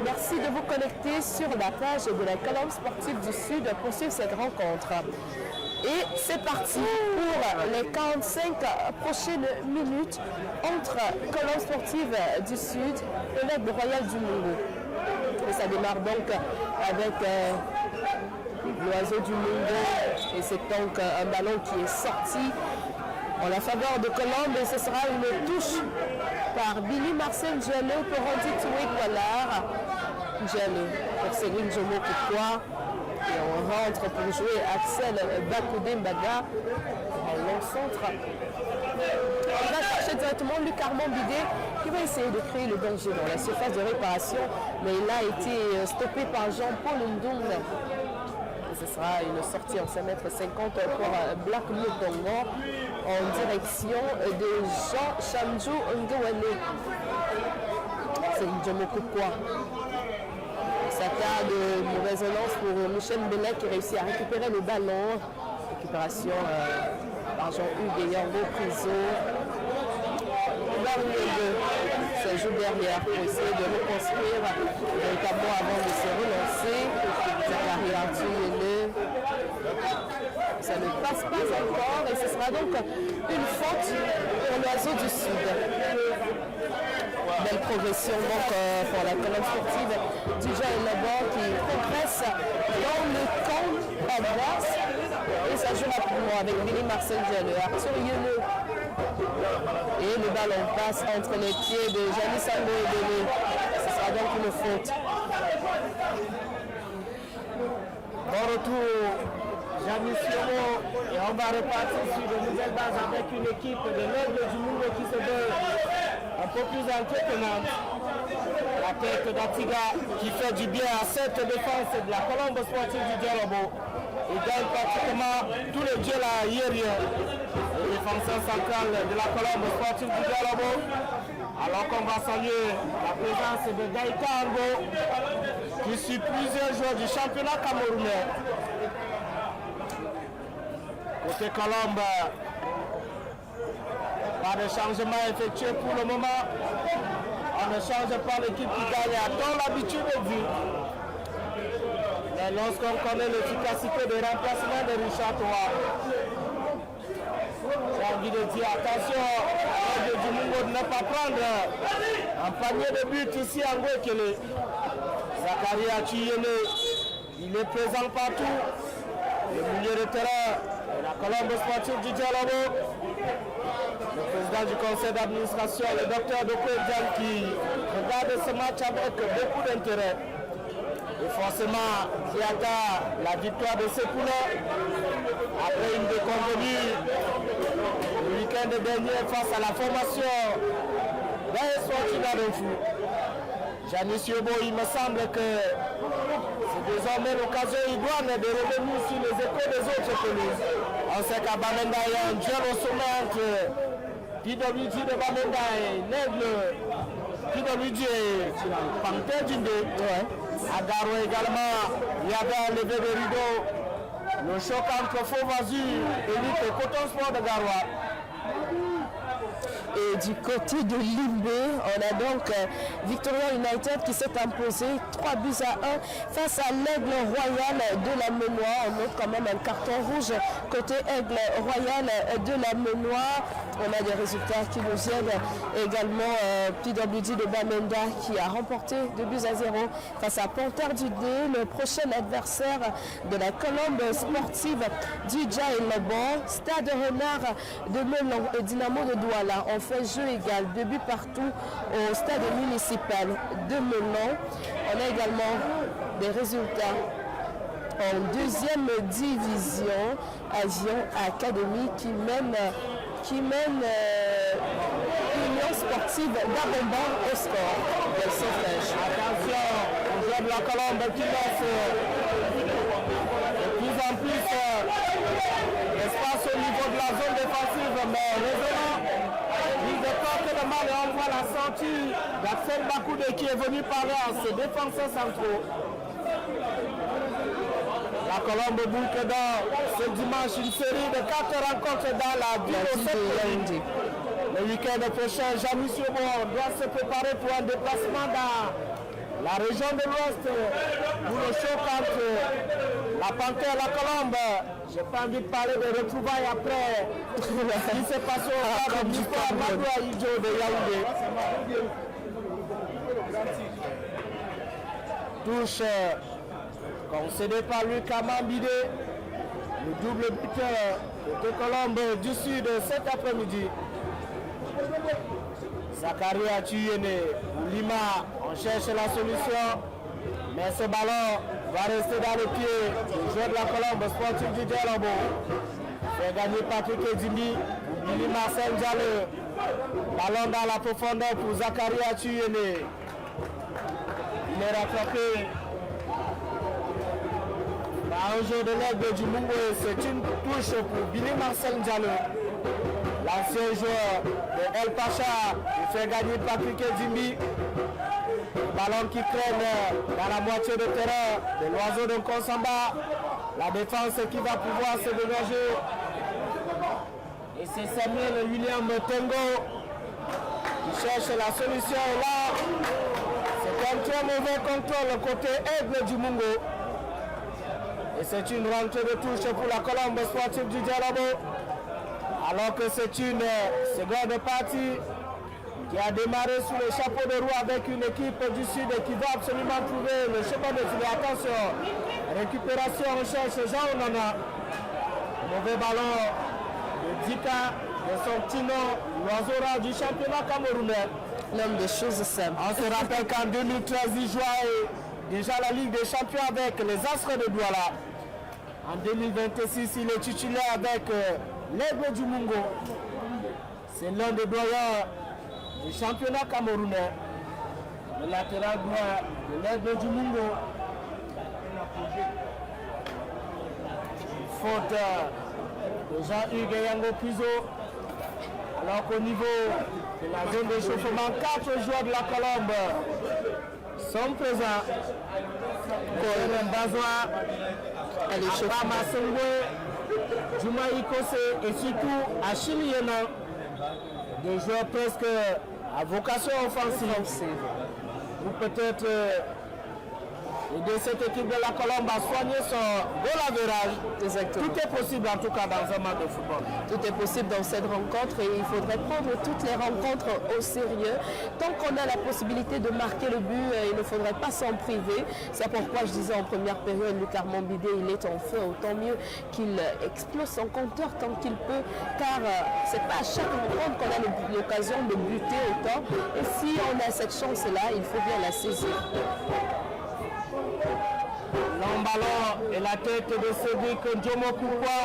Merci de vous connecter sur la page de la Colombe sportive du Sud pour suivre cette rencontre. Et c'est parti pour les 45 prochaines minutes entre Colombe sportive du Sud et l'Aigle Royal du Mungo. Et ça démarre donc avec l'Oiseau du Mungo et c'est donc un ballon qui est sorti en la faveur de Colombe et ce sera une touche par Billy Marcel Diallo pour Randy Toué Kualar. Diallo pour Céline Jomo Koukoua et on rentre pour jouer Axel Bakoudé Mbaga en long centre. On va chercher directement Luc Armand Bidé qui va essayer de créer le danger dans la surface de réparation, mais il a été stoppé par Jean-Paul Ndung. Ce sera une sortie en 5,50 m pour Black Moutongo en direction de Jean Chamjou Ngouane. C'est Njomo Koukoua. Ça tarde de résonance pour Michel Bellet qui réussit à récupérer le ballon. Récupération par Jean-Hugues Yango Priso. Se joue derrière pour essayer de reconstruire véritablement avant de se relancer. Ça ne passe pas encore et ce sera donc une faute pour l'Oiseau du Sud. Belle progression donc pour la Colombe sportive du Dialobo qui progresse dans le camp adverse et ça joue rapidement avec Billy Marcel Diallo, Arthur Yeleu. Et le ballon passe entre les pieds de Janice Ango et Belé. Ce sera donc une faute. Bon retour, Janice Yobo, et on va repartir sur de nouvelles bases avec une équipe de l'Aigle du Mungo qui se veut un peu plus entretenante. La tête d'Atiga qui fait du bien à cette défense de la Colombe sportive du Dialobo. Il gagne pratiquement tous les duels aériens. Le défenseur central de la Colombe sportive du Dialobo. Alors qu'on va saluer la présence de Gaïka Ango qui suit plusieurs joueurs du championnat camerounais. Côté Colombe, pas de changement effectué pour le moment. On ne change pas l'équipe qui gagne. A-t-on l'habitude de vue? Mais lorsqu'on connaît l'efficacité des remplacements de Richard Toa, j'ai envie de dire attention à du Mungo de ne pas prendre un panier de but ici en Gwekele. Zakaria Chiyene, il est présent partout. Le milieu de terrain de la Colombe sportive du Dialogo. Le président du conseil d'administration, le docteur Doko Dian, qui regarde ce match avec beaucoup d'intérêt. Et forcément, qui attend la victoire de ses poulets après une déconvenue le week-end dernier face à la formation d'Aeswatina de Fou. Janis Yobo, il me semble que c'est désormais l'occasion idoine de revenir sur les échos des autres pelouses. On sait qu'à Bamenda, il y a un duel au sommet entre PWG de Bamenda et Nègle, PWG et Panthère Djindé. À Garo également, il y avait levé de rideau, le choc entre Faux-Vazu, Élite et Coton Sport de Garoua. Et du côté de Limbé, on a donc Victoria United qui s'est imposé 3 buts à 1 face à l'Aigle Royal de la Ménoire. On note quand même un carton rouge côté Aigle Royal de la Ménoire. On a des résultats qui nous viennent également. PWG de Bamenda qui a remporté 2 buts à 0 face à Panthère du Dé, le prochain adversaire de la Colombe sportive du Djaï-Leban. Stade Renard de Melon et Dynamo de Douala ont fait jeu égal, 2 buts partout au stade municipal de Melon. On a également des résultats en deuxième division. Avion Académie qui mène Union sportive d'Abomba au score de sauvetage. Attention, on joue de la Colombe qui laisse de plus en plus l'espace au niveau de la zone défensive, mais heureusement, il ne pas que le mal et on voit la sortie d'Axel Bakoudé qui est venu parler à ses défenseurs centraux. La Colombe boucle dans ce dimanche une série de 4 rencontres dans la ville au Yaoundé. Le week-end prochain, Janis Yobo doit se préparer pour un déplacement dans la région de l'Ouest pour le choc entre la Panthère et la Colombe. J'ai pas envie de parler de retrouvailles après ce qui s'est passé au cadre du sport Madoua Idjo de Yaoundé. Touche concédé par Luc Amambide, le double buteur de Colombe du Sud cet après-midi. Zakaria Tuyene, Lima, on cherche la solution, mais ce ballon va rester dans les pieds du joueur de la Colombe sportif du Dialobo. Fait gagner Patrick Edimi, Lima Saint-Diallo, ballon dans la profondeur pour Zakaria Tuyene. Il est rattrapé par un joueur de l'Aigle du Mungo. C'est une touche pour Billy Marcel Diallo. L'ancien joueur de El Pacha, il fait gagner Patrick Edimi. Ballon qui traîne dans la moitié de terrain de l'oiseau de Konsamba. La défense qui va pouvoir se dégager. Et c'est Samuel William Tengo qui cherche la solution. Et là, c'est un très mauvais contrôle côté Aigle du Mungo. Et c'est une rentrée de touche pour la Colombe sportive du Dialobo. Alors que c'est une seconde partie qui a démarré sous le chapeau de roue avec une équipe du Sud qui va absolument trouver le chemin de filet. Attention, récupération, recherche Jean Onana. Mauvais ballon de Dika, de son petit nom, l'oiseau rare du championnat camerounais. L'homme des choses simples. On se rappelle qu'en 2013, il jouait déjà la Ligue des Champions avec les Astres de Douala. En 2026, il est titulaire avec l'Aigle du Mungo. C'est l'un des doyens du championnat camerounais. Le latéral droit de l'Aigle du Mungo. Faute de Jean-Hugues Yango Piso. Alors qu'au niveau de la zone d'échauffement, 4 joueurs de la Colombe sont présents. Corinne Bazoa, Akama Sengwe, Jumaï Kose et surtout Achille Yena. Des joueurs presque à vocation offensive. Ou peut-être Et de cette équipe de la Colombe a soigné son goal average. Exactement. Tout est possible en tout cas dans un match de football. Tout est possible dans cette rencontre et il faudrait prendre toutes les rencontres au sérieux. Tant qu'on a la possibilité de marquer le but, il ne faudrait pas s'en priver. C'est pourquoi je disais en première période, Luc Armand Bidé, il est en feu. Autant mieux qu'il explose son compteur tant qu'il peut, car c'est pas à chaque rencontre qu'on a l'occasion de buter autant. Et si on a cette chance-là, il faut bien la saisir. Long ballon et la tête de Cédric Ndiomo Koukwa.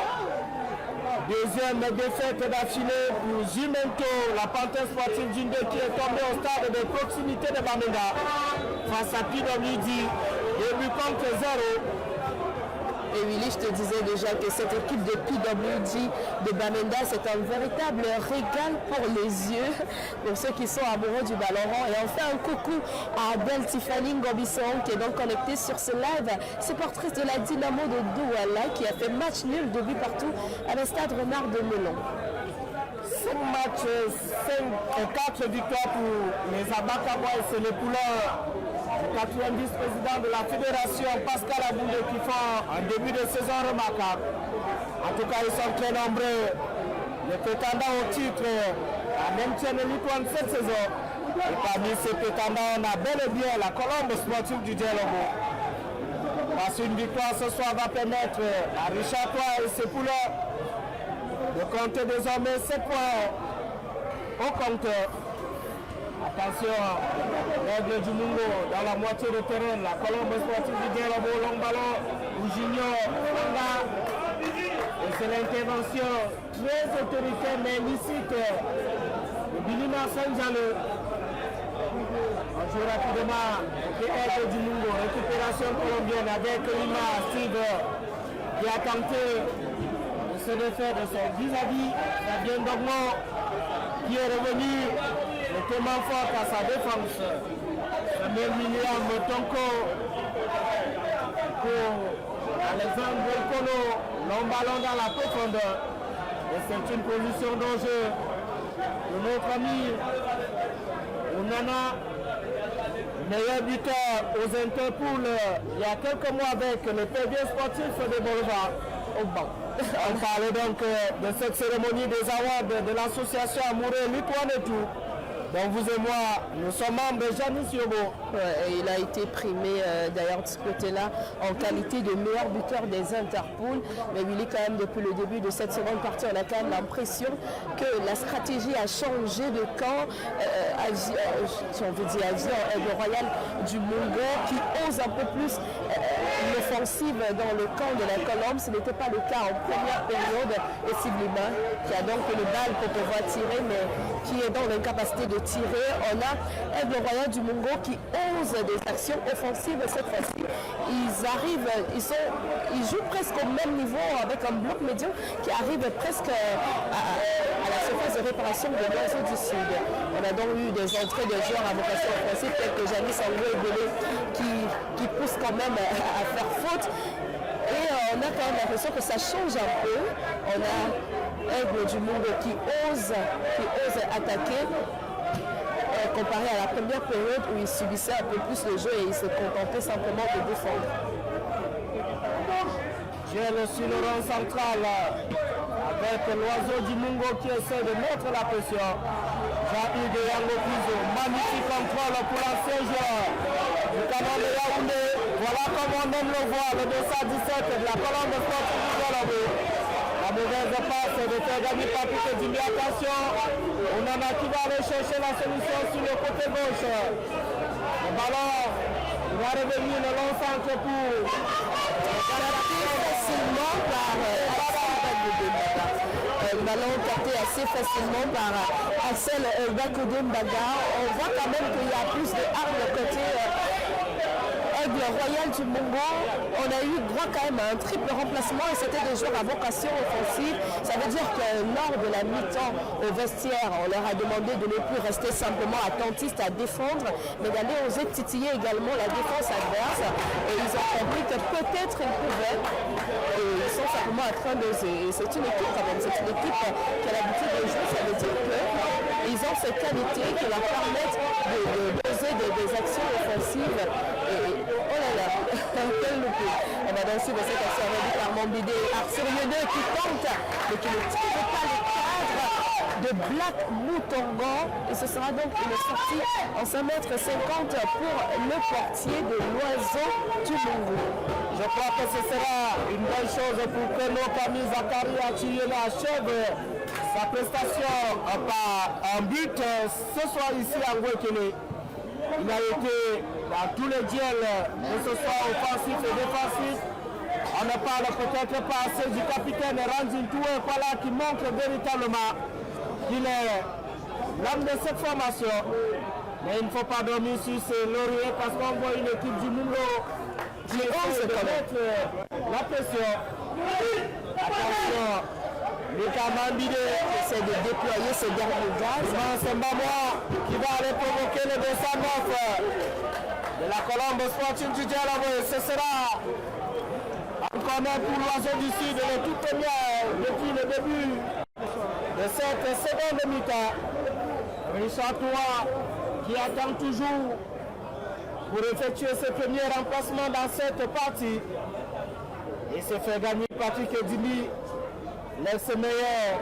Deuxième défaite d'affilée pour Jimento, la panthère sportive d'Inde qui est tombée au stade de proximité de Bamenda face à PWD. Début contre 0. Et Willy, je te disais déjà que cette équipe de PWD de Bamenda, c'est un véritable régal pour les yeux, pour ceux qui sont amoureux du ballon rond. Et on fait un coucou à Adèle Tiffany Ngobisson qui est donc connectée sur ce live, supportrice de la Dynamo de Douala qui a fait match nul de but partout à le stade Renard de Melon. 5 matchs, 4 victoires pour les Abakawa et c'est les poulains. 90 présidents de la fédération, Pascal Aboulé, qui font un début de saison remarquable. En tout cas, ils sont très nombreux. Les prétendants au titre à maintien de l'Étoile cette saison. Et parmi ces prétendants, on a bel et bien la Colombe sportive du Dialogo. Parce qu'une victoire ce soir va permettre à Richard Toit et ses poulains de compter désormais 7 points au compteur. Attention, l'aigle du Mungo dans la moitié de terrain, la Colombe sportive du Dialogo, long ballon, ou Junior, et c'est l'intervention très autoritaire mais licite de Bilima Sanjalo. On joue rapidement, l'aigle du Mungo, récupération colombienne avec Lima Steve qui a tenté de se défaire de son vis-à-vis, Fabien Dogmo qui est revenu tellement fort à sa défense. Samuel Miliam Tonko pour Alexandre Belkono, long ballon dans la profondeur. Et c'est une position d'enjeu de notre ami Ounana, meilleur buteur aux Interpools il y a quelques mois avec le PV sportif de Bolivar au banc. On parlait donc de cette cérémonie des awards de l'association Amoureux Lituane et tout. Donc vous et moi, nous sommes membres de Janice Yobo. Ouais, il a été primé d'ailleurs de ce côté-là en qualité de meilleur buteur des Interpools. Mais Willy, quand même, depuis le début de cette seconde partie, on a quand même l'impression que la stratégie a changé de camp. Si on veut dire le Royal du Mungo qui ose un peu plus l'offensive dans le camp de la Colombe. Ce n'était pas le cas en première période. Et Siblima qui a donc le balle pour pouvoir tirer, mais qui est dans l'incapacité de tirer. On a Aigle Royal du Mungo qui ose des actions offensives cette fois-ci. Ils jouent presque au même niveau avec un bloc médian qui arrive presque à la surface de réparation de l'Oiseau du Sud. On a donc eu des entrées de joueurs à vocation offensive tels que Janice Angoué qui pousse quand même à faire faute. Et on a quand même l'impression que ça change un peu. On a Aigle du Mungo qui ose attaquer. Comparé à la première période où il subissait un peu plus le jeu et il se contentait simplement de défendre. J'ai sur le rang central avec l'Oiseau du Mungo qui essaie de mettre la pression. Jean-Hugues Yango Pizo, magnifique contrôle pour l'ancien joueur du canon de Yaoundé. Voilà comme on aime le voir, le 217 de la colonne de sportive du Dialogo. La mauvaise passe de Fergami Patrick Djimbi, attention, on en a qui va aller chercher la solution sur le côté gauche. Le ballon va revenir le long centre pour facilement par le ballon capté assez facilement par Axel Bakodembaga. On voit quand même qu'il y a plus de armes côté Aigle Royal du Mungo. On a eu droit quand même à un triple remplacement et c'était des joueurs à vocation offensive. Ça veut dire que lors de la mi-temps au vestiaire, on leur a demandé de ne plus rester simplement attentistes à défendre, mais d'aller oser titiller également la défense adverse. Et ils ont compris que peut-être ils pouvaient. Et ils sont simplement en train d'oser. C'est une équipe quand même, c'est une équipe qui a l'habitude de jouer. Ça veut dire qu'ils ont ces qualités qui leur permettent d'oser trouver des actions offensives. Et oh là là, quel loupé. On va danser dans cette action avec Armand Bidé, Arthur Yedeux qui tente, mais qui ne tire pas le cadre de Black Moutongo. Et ce sera donc une sortie en 5,50 m pour le portier de l'Oiseau du Mungu. Je crois que ce sera une bonne chose pour que notre ami Zachary Achiyele achève sa prestation par un but ce soir ici à Ngwekele. Il a été dans tous les duels, que ce soit offensif et défensif. On ne parle peut-être pas assez du capitaine Ranjin Toué qui montre véritablement qu'il est l'homme de cette formation. Mais il ne faut pas dormir sur ses lauriers parce qu'on voit une équipe du Mungo qui ose de mettre la pression. Attention, Lucas Mambide essaie de déployer ce dernier gaz. C'est Mbamwa qui va aller provoquer le 209 de la Colombe Sporting du Dialabo. Ce sera encore même pour l'Oiseau du Sud, le tout premier depuis le début de cette seconde mi-temps. Richard Toua qui attend toujours pour effectuer ses premiers remplacements dans cette partie. Il s'est fait gagner Patrick Edimi, l'ex-meilleur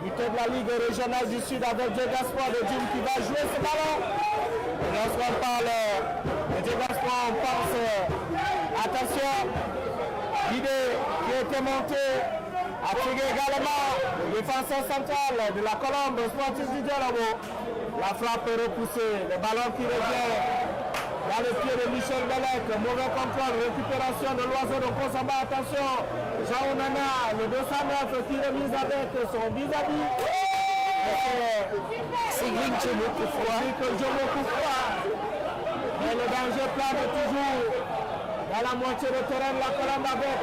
buteur de la Ligue régionale du Sud avec Dieu Gaspard de Djim qui va jouer ce ballon. Et lorsqu'on parle de Dieu Gaspard, on pense, attention, l'idée qui a été montée a tiré également le défenseur central de la Colombe Sporting du Dialabo. La frappe est repoussée, le ballon qui revient dans le pied de Michel Belek, mauvais contrôle, récupération de l'Oiseau de Kosamba, attention, Jean Onana, le 209 qui remise avec son vis-à-vis. C'est Green Jomo Koufoua. Mais le danger plane toujours dans la moitié de terrain de la Colombe avec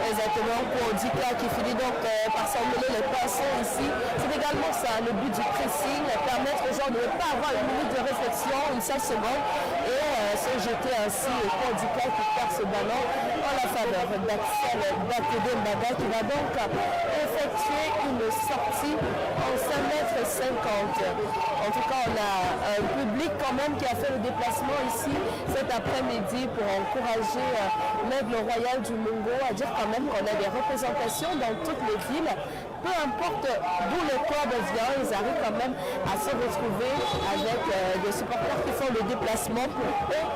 exactement pour Dika qui finit donc par s'emmêler les poissons ici. C'est également ça, le but du pressing, permettre aux gens de ne pas avoir une minute de réflexion, une seule seconde, et se jeter ainsi pour Dika qui perd ce ballon en la faveur d'Axel Bakede Mbaga qui va donc effectuer une sortie en 5,50 m. En tout cas, on a un public quand même qui a fait le déplacement ici cet après-midi pour encourager l'Aigle Royal du Mungo, à dire quand même qu'on a des représentations dans toutes les villes. Peu importe d'où le club vient, ils arrivent quand même à se retrouver avec des supporters qui font le déplacement pour eux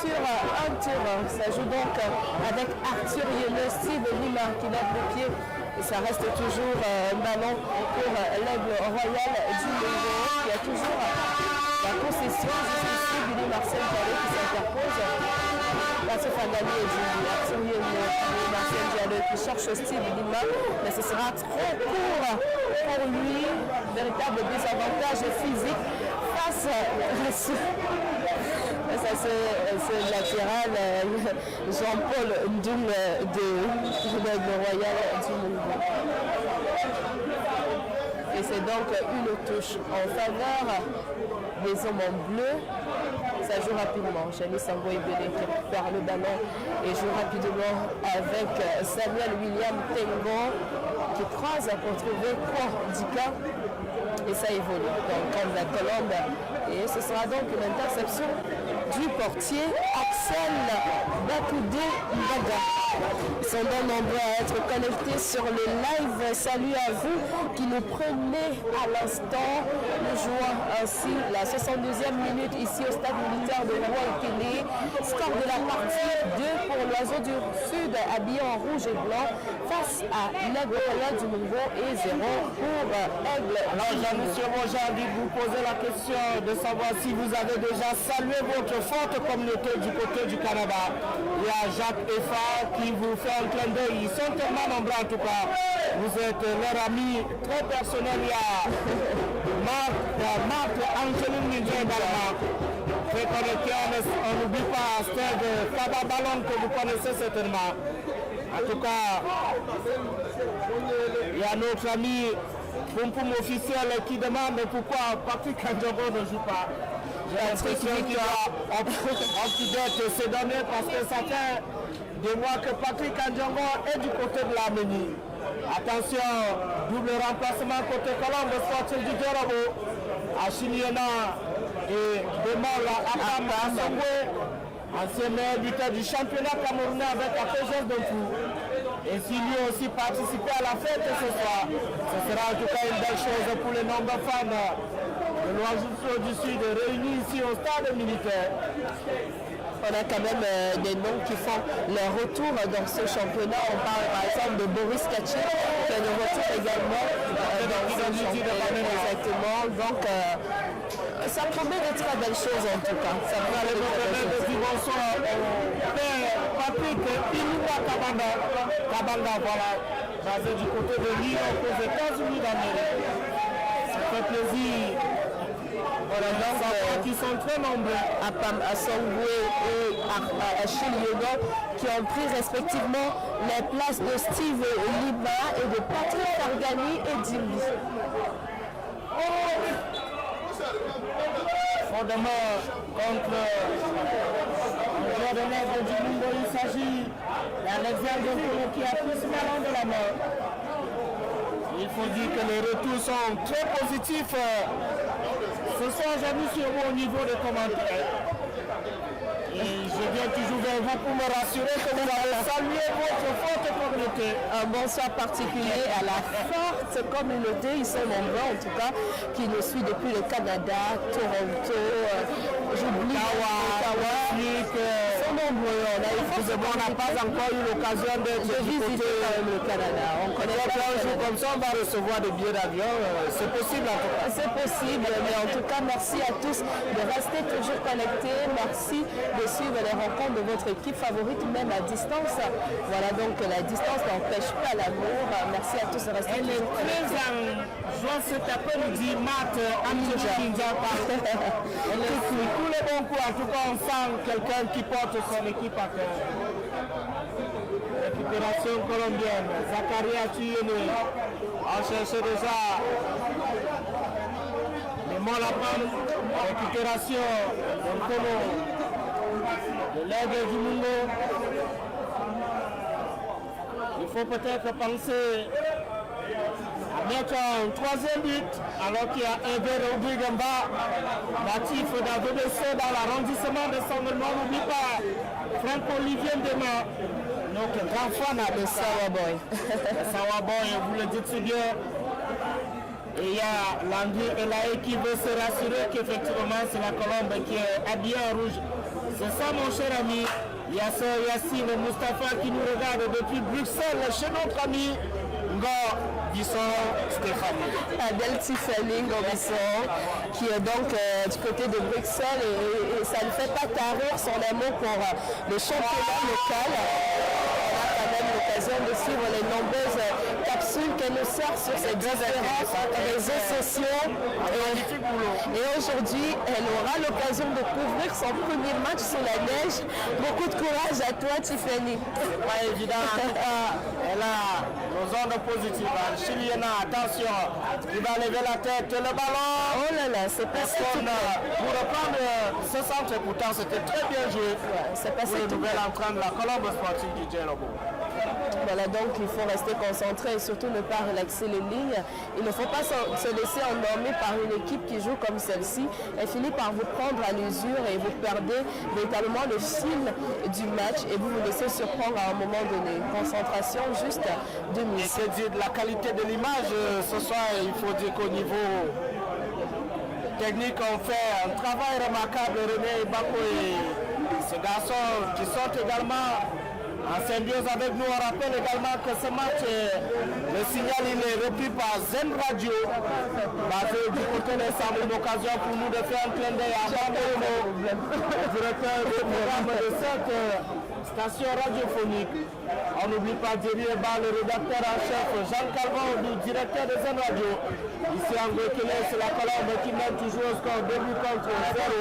sur un terrain. Ça joue donc avec Arthur Yene, Steve Lima qui lève le pied. Et ça reste toujours un ballon pour l'Aigle Royal du Mungo qui a toujours la concession jusqu'ici. Billy Marcel Diallo qui s'interpose. Passe Fandani et Julie Arthur Yene, Marcel Diallo qui cherche Steve Lima, mais ce sera trop court pour lui. Véritable désavantage physique face à ce latéral Jean-Paul Ndoum de l'Aigle Royal du Mungo. Et c'est donc une touche en faveur des hommes en bleu. Ça joue rapidement. Janice Sangoïbele qui récupère le ballon et joue rapidement avec Samuel William Tengon qui croise pour trouver Dika. Et ça évolue dans la Colombe. Et ce sera donc une interception du portier Axel Bakede Mbaga. Ils sont donc nombreux à être connectés sur le live. Salut à vous qui nous prenez à l'instant. Nous jouons ainsi la 62e minute ici au stade militaire de Ngwekele. Score de la partie 2 pour l'Oiseau du Sud habillé en rouge et blanc face à l'Aigle Royal du Mungo et 0 pour Aigle. Alors Jean-Monsieur, j'ai envie de vous poser la question de savoir si vous avez déjà salué votre forte communauté du côté du Canada. Il y a Jacques Effa qui vous fait un clin d'œil. Ils sont tellement nombreux en tout cas. Vous êtes leur ami très personnel. Il y a Marc Angeline Ninja également. Très connecté, on n'oublie pas Steve Kababalon que vous connaissez certainement. En tout cas, il y a notre ami Poum officiel qui demande pourquoi Patrick Kandjongo ne joue pas. J'ai l'impression qu'il a up-to-date ces données parce que ça fait des mois que Patrick Kandjongo est du côté de l'Arménie. Attention, double remplacement côté Colombe, Sporting du Djorobo. Achiliena et Bemola Akam Songwe, ancien meilleur buteur du championnat camerounais avec la PGS de Fou. Et s'il lui aussi participé à la fête ce soir, ce sera en tout cas une belle chose pour les nombreux fans de l'Ouest du Sud réunis ici au stade militaire. On a quand même des noms qui font leur retour dans ce championnat. On parle par exemple de Boris Kachik qui est de retour également dans ce championnat. Exactement. Donc ça promet de très belles choses en tout cas. Ça promet de très belles choses. Bonsoir Patrick Inuwa Kabanga, voilà, basé du côté de Lyon aux États-Unis d'Amérique. Ça fait plaisir. Voilà, donc qui sont très nombreux. À Songwe et à Chiliono qui ont pris respectivement les places de Steve Lima et de Patrick Fargani et Dimbi. Fondement contre le joueur de l'Aigle du Mundo, il s'agit d'Alexandre qui a pris ce ballon de la mort. Il faut dire que les retours sont très positifs. Ce soir, j'ai mis sur au niveau des commentaires. Et je viens toujours vers vous pour me rassurer que vous allez saluer votre forte communauté. Un bonsoir particulier à la forte communauté, ils sont nombreux en tout cas, qui nous suivent depuis le Canada, Toronto, j'oublie Ottawa, ils sont nombreux. On n'a pas encore eu l'occasion de visiter le Canada. On connaît pas un jour comme ça, on va recevoir des billets d'avion. C'est possible en tout cas. C'est possible, mais en tout cas, merci à tous de rester toujours connectés. Merci de suivre les rencontres de votre équipe favorite, même à distance. Voilà, donc la distance n'empêche pas l'amour. Merci à tous de rester toujours connectés. Joie cet après-midi, Matt, Amidja, tous les bons coups. En tout cas, on sent quelqu'un qui porte son équipe à cœur. Récupération colombienne, Zakaria Tuyene, on cherchait déjà les Molapam, récupération de l'Aigle du Mundo. Il faut peut-être penser à mettre un troisième but alors qu'il y a Eber Obrigamba, natif d'AVBC dans l'arrondissement de Saint-Benoît. N'oublie pas Franck-Olivier Ndema, notre grand fan de Sawaboy. Sawaboy, vous le dites si bien. Et il y a Landry Elaé qui veut se rassurer qu'effectivement c'est la Colombe qui est habillée en rouge. C'est ça mon cher ami. Il y a ce Yassine Moustapha qui nous regarde depuis Bruxelles chez notre ami Ngor Bisson Stéphanie. Adèle Tiffany Ngor qui est donc du côté de Bruxelles et ça ne fait pas tarir son amour pour le championnat local. On a quand même l'occasion de suivre les nombreuses capsules qu'elle nous sort sur ses différents réseaux sociaux. Et aujourd'hui, elle aura l'occasion de couvrir son premier match sous la neige. Beaucoup de courage à toi, Tiffany. Pas évident. Elle a nos ondes positives. Chiliena, attention, il va lever la tête, le ballon. Oh là là, c'est passé tout pour reprendre ce centre, pourtant c'était très bien joué. Ouais, c'est passé pour le nouvel entrant de la Colombe Sportive du Djorobo. Voilà, donc il faut rester concentré et surtout ne pas relaxer les lignes. Il ne faut pas se laisser endormir par une équipe qui joue comme celle-ci. Elle finit par vous prendre à l'usure et vous perdez véritablement le fil du match et vous vous laissez surprendre à un moment donné. Concentration juste 2 minutes. Et c'est dire de la qualité de l'image. Ce soir, il faut dire qu'au niveau technique, on fait un travail remarquable. René Bako et ces garçons qui sont également en symbiose avec nous. On rappelle également que ce match, le signal il est repris par Zen Radio, basé du côté de Saint-Louis, une occasion pour nous de faire un clin d'œil à Bambo, directeur du programme de cette station radiophonique. On n'oublie pas Thierry Eba, le rédacteur en chef, Jean Calvin, le directeur de Zen Radio. Ici en Guéquilé, c'est la Colombe qui mène toujours au score 2 buts contre 0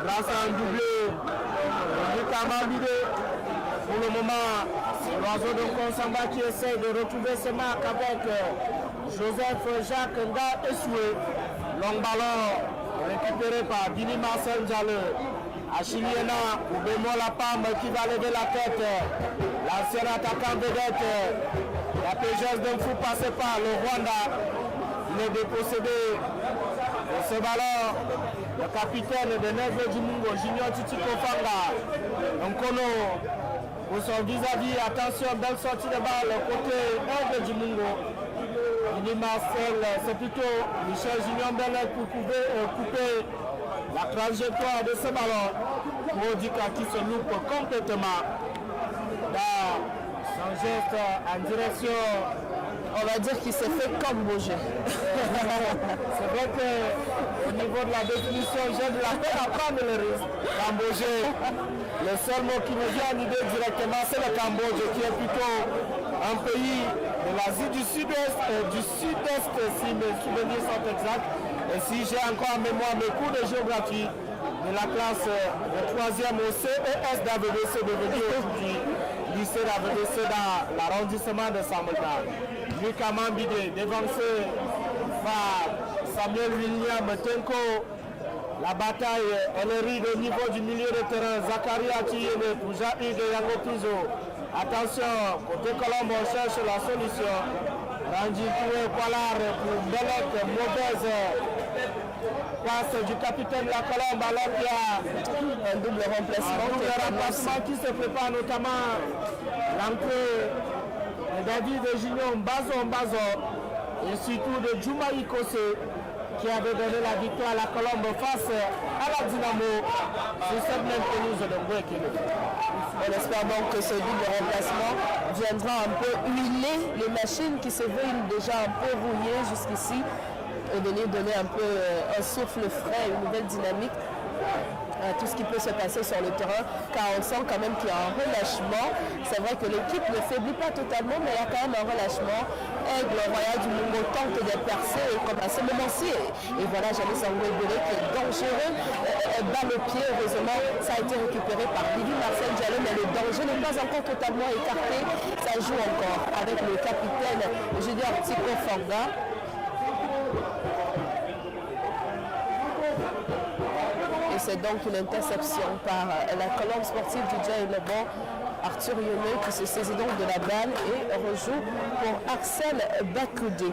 grâce à un doublé du Kamambide. Pour le moment, c'est l'oiseau de Konsamba qui essaie de retrouver ses marques avec Joseph Jacques Nga Esoué. Long ballon récupéré par Bini Marcel Diallo. Achiliena ou Bémol Lapam qui va lever la tête. L'ancien attaquant vedette La PGS d'un fou passé par le Rwanda. Il est dépossédé de ce ballon. Le capitaine de Nègre du Mungo, Junior Titiko Fanga. Nkono pour son vis-à-vis. Attention, belle sortie de balle côté Nègre du Mungo. Il Marcel, c'est plutôt Michel Junior Bellet pour couper la trajectoire de ce ballon. Modika qui se loupe complètement dans son geste en direction. On va dire qu'il s'est fait Cambodge. C'est vrai qu'au niveau de la définition, j'ai de la peine à prendre le risque. Cambodge, le seul mot qui me vient à l'idée directement, c'est le Cambodge, qui est plutôt un pays de l'Asie du Sud-Est, si mes souvenirs sont exacts. Et si j'ai encore en mémoire mes cours de géographie de la classe de 3e au CES d'AVDC, devenu aujourd'hui lycée d'AVDC dans l'arrondissement de Samota. Luc Amambide, dévancé par Samuel William Tenko. La bataille, elle est ride au niveau du milieu de terrain. Zachary Atiyene pour Jean-Hugues Yango Pizo. Attention, côté Colombo, on cherche la solution. Randy Koué Poilard pour Belek, mauvaise passe du capitaine de la Colombe, alors qu'il y a un double remplacement qui se prépare, notamment l'entrée de David Junior Mbazo et surtout de Djouma Ikose qui avait donné la victoire à la Colombe face à la Dynamo sur cette même pelouse de Mbouekele. On espère donc que ce double remplacement viendra un peu huiler les machines qui se veulent déjà un peu rouillées jusqu'ici et donner un peu un souffle frais, une nouvelle dynamique à tout ce qui peut se passer sur le terrain, car on sent quand même qu'il y a un relâchement. C'est vrai que l'équipe ne faiblit pas totalement, mais il y a quand même un relâchement. Aigle, le Royal du Mungo tente de percer, et comme à ce moment-ci, et voilà Janice Angouébélé qui est dangereux, balle au pied, heureusement ça a été récupéré par Bibi Marcel Diallo, mais le danger n'est pas encore totalement écarté, ça joue encore avec le capitaine Junior Tiko Fanga. Et c'est donc une interception par la colonne sportive du Djaï Lebon, Arthur Yomé, qui se saisit donc de la balle et rejoue pour Axel Bakoudé.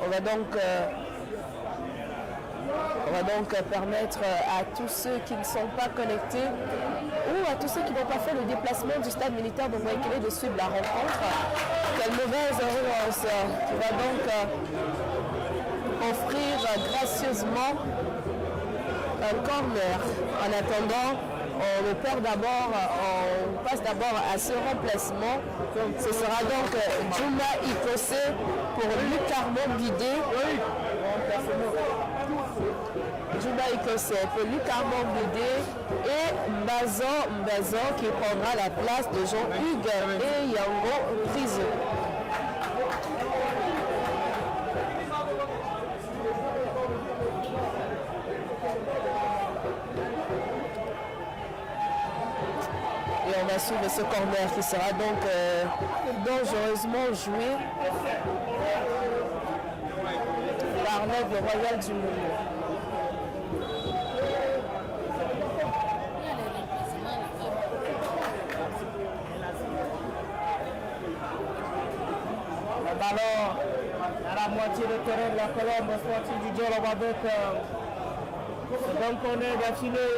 On va donc permettre à tous ceux qui ne sont pas connectés ou à tous ceux qui n'ont pas fait le déplacement du stade militaire de Mbouekele de suivre la rencontre. Quelle mauvaise relance qui va donc offrir gracieusement un corner. En attendant, on le perd d'abord, on passe d'abord à ce remplacement. Ce sera donc Djouma Ikose pour Luc Armand Bidé. Djouma Ikose pour Luc Armand Bidé et Mbazan qui prendra la place de Jean-Hugues et Yango Priso. Et on va suivre ce corner qui sera donc dangereusement joué par l'Aigle Royal du Mungo. Le ballon à la moitié de terrain de la Colombe sportive du Djolof avec donc on est d'affilée.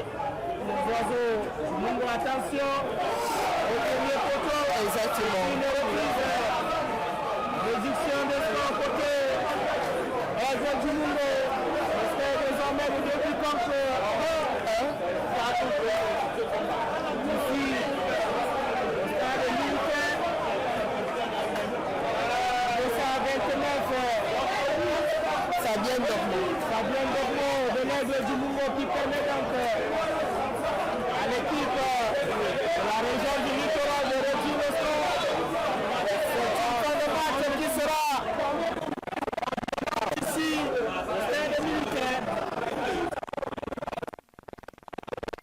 Les oiseaux, Mungo, attention au premier poteau. Exactement. Une reprise. Réduction de son côté. Aigle du Mungo. C'est désormais le début contre 1-1. Ici, le stade militaire. 229. Fabien Dormo de l'Aigle du Mungo qui permet donc à l'équipe de la région du littoral de retirer le score. C'est une fin de match qui sera ici, au stade militaire.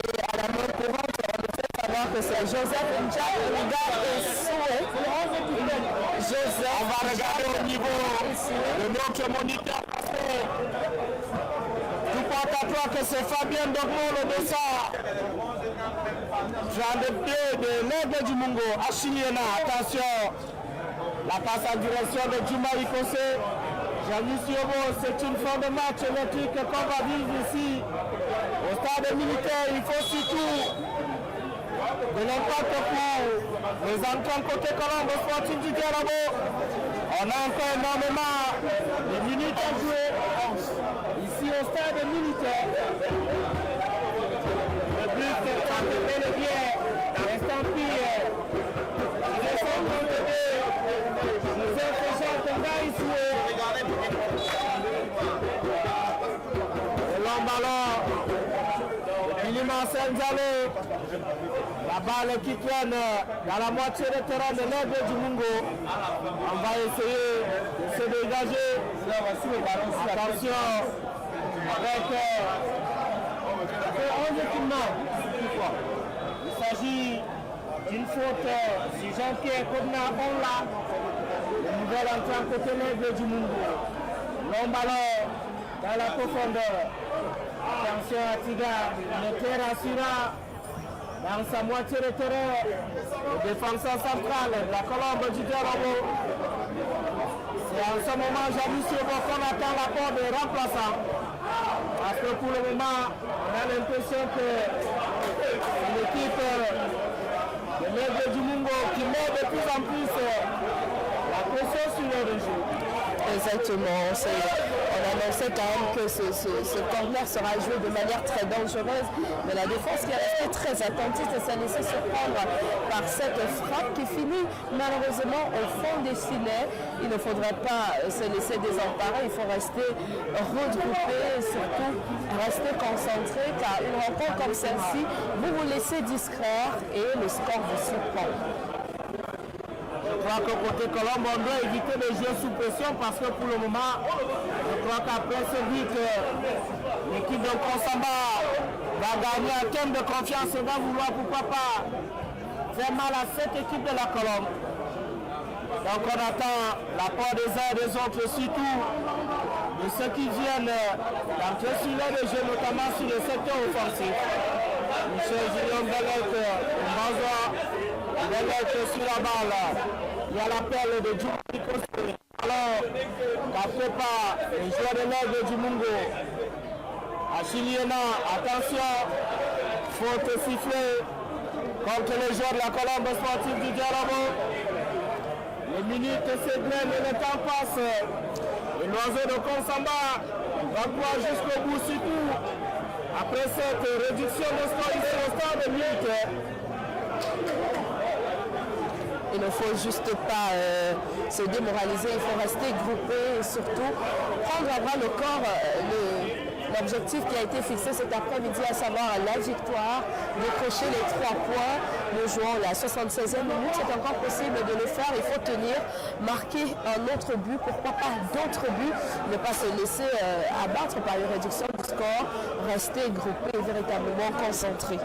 Et à la main courante, on me fait savoir que c'est Joseph Ndja et Soué. Joseph, on va regarder au niveau de notre moniteur. Tout porte à toi que c'est Fabien Dormo, le dossard. Jean de pied de l'Aigle du Mungo, Achillena, attention. La passe en direction de Djuma Ikose. Janice Yobo, c'est une fin de match électrique qu'on va vivre ici. Au stade militaire, il faut surtout de l'impact pour les entrants côté Colombe Sportif du Dialabo. On a encore énormément de minutes à jouer ici au stade militaire. Le but tente bel et bien d'estampiller les 52 Joseph Chantanga ici. Le long ballon de Marcel Diallo. La balle qui traîne dans la moitié du terrain de l'Aigle du Mungo. On va essayer de se dégager. Attention avec 11 équipements. Il s'agit d'une faute sur Jean-Pierre Kodna Onla. Le nouvel entrant côté l'Aigle du Mungo. Long ballon dans la profondeur. Attention à Tiga, le terrain assurant. Dans sa moitié de terrain, le défenseur central, la Colombe du Dialabo. C'est en ce moment, Javis Yobo, qu'on attend l'apport des remplaçants. Parce que pour le moment, on a l'impression que l'équipe de l'Aigle du Mungo qui met de plus en plus la pression sur le jeu. Exactement. On annonçait quand même que ce corner sera joué de manière très dangereuse, mais la défense qui est restée très attentive et s'est laissée surprendre par cette frappe qui finit malheureusement au fond des filets. Il ne faudrait pas se laisser désemparer, il faut rester regroupé et surtout rester concentré, car une rencontre comme celle-ci, vous vous laissez distraire et le score vous surprend. Je crois que côté Colombe, on doit éviter de jouer sous pression parce que pour le moment, je crois qu'après ce but, l'équipe de Konsamba va gagner un thème de confiance et va vouloir, pourquoi pas, faire mal à cette équipe de la Colombe. Donc on attend l'apport des uns et des autres, surtout de ceux qui viennent d'entrer sur le jeu, notamment sur le secteur offensif. Michel Julien Belek, Belek sur la balle. Il y a l'appel de Djuma. Alors, capté par le joueur de l'Aigle du Mungo. Achiliena, attention, faute sifflée contre le joueur de la Colombe Sportive du Dialabo. Les minutes s'égrènent et le temps passe. Et l'oiseau de Konsamba va pouvoir jusqu'au bout, surtout après cette réduction de score ici au stade militaire. Il ne faut juste pas se démoraliser, il faut rester groupé et surtout prendre à bras le corps l'objectif qui a été fixé cet après-midi, à savoir la victoire, décrocher les 3 points. Nous jouons la 76e minute, c'est encore possible de le faire, il faut tenir, marquer un autre but, pourquoi pas d'autres buts, ne pas se laisser abattre par une réduction du score, rester groupé et véritablement concentré.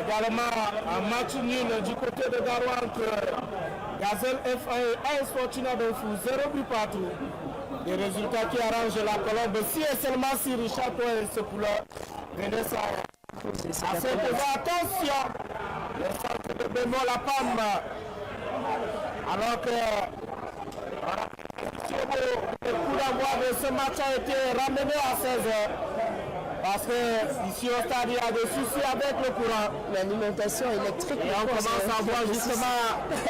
Également un match nul du côté de Garoua entre Gazelle FA et AS Fortuna de Fou, 0 but partout. Des résultats qui arrangent la Colombe si et seulement si Richard Toin se poule venait ça. Attention, le centre de Bémol la Pam. Alors que le coup d'envoi de ce match a été ramené à 16h. Parce que ici au stade, il y a des soucis avec le courant. L'alimentation électrique. Et on commence à voir justement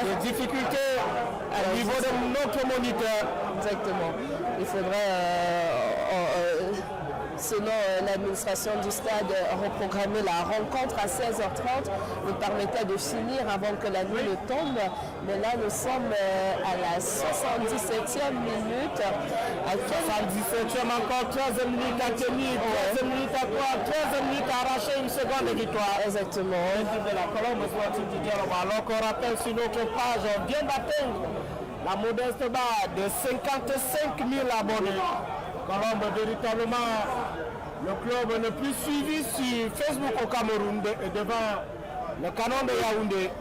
des difficultés au niveau de notre moniteur. Exactement. Il faudrait, selon l'administration du stade, reprogrammer la rencontre à 16h30. Nous permettait de finir avant que la nuit ne tombe. Mais là, nous sommes à la 77e minute. À 77e, encore 13 minutes à tenir, 13 minutes à quoi, 13 minutes à arracher une seconde de victoire. Exactement. L'équipe de la Colombe Sportive du Dialabo. Alors qu'on rappelle sur notre page, on vient d'atteindre la modeste barre de 55 000 abonnés. Colombe, véritablement, le club le plus suivi sur Facebook au Cameroun devant le canon de Yaoundé.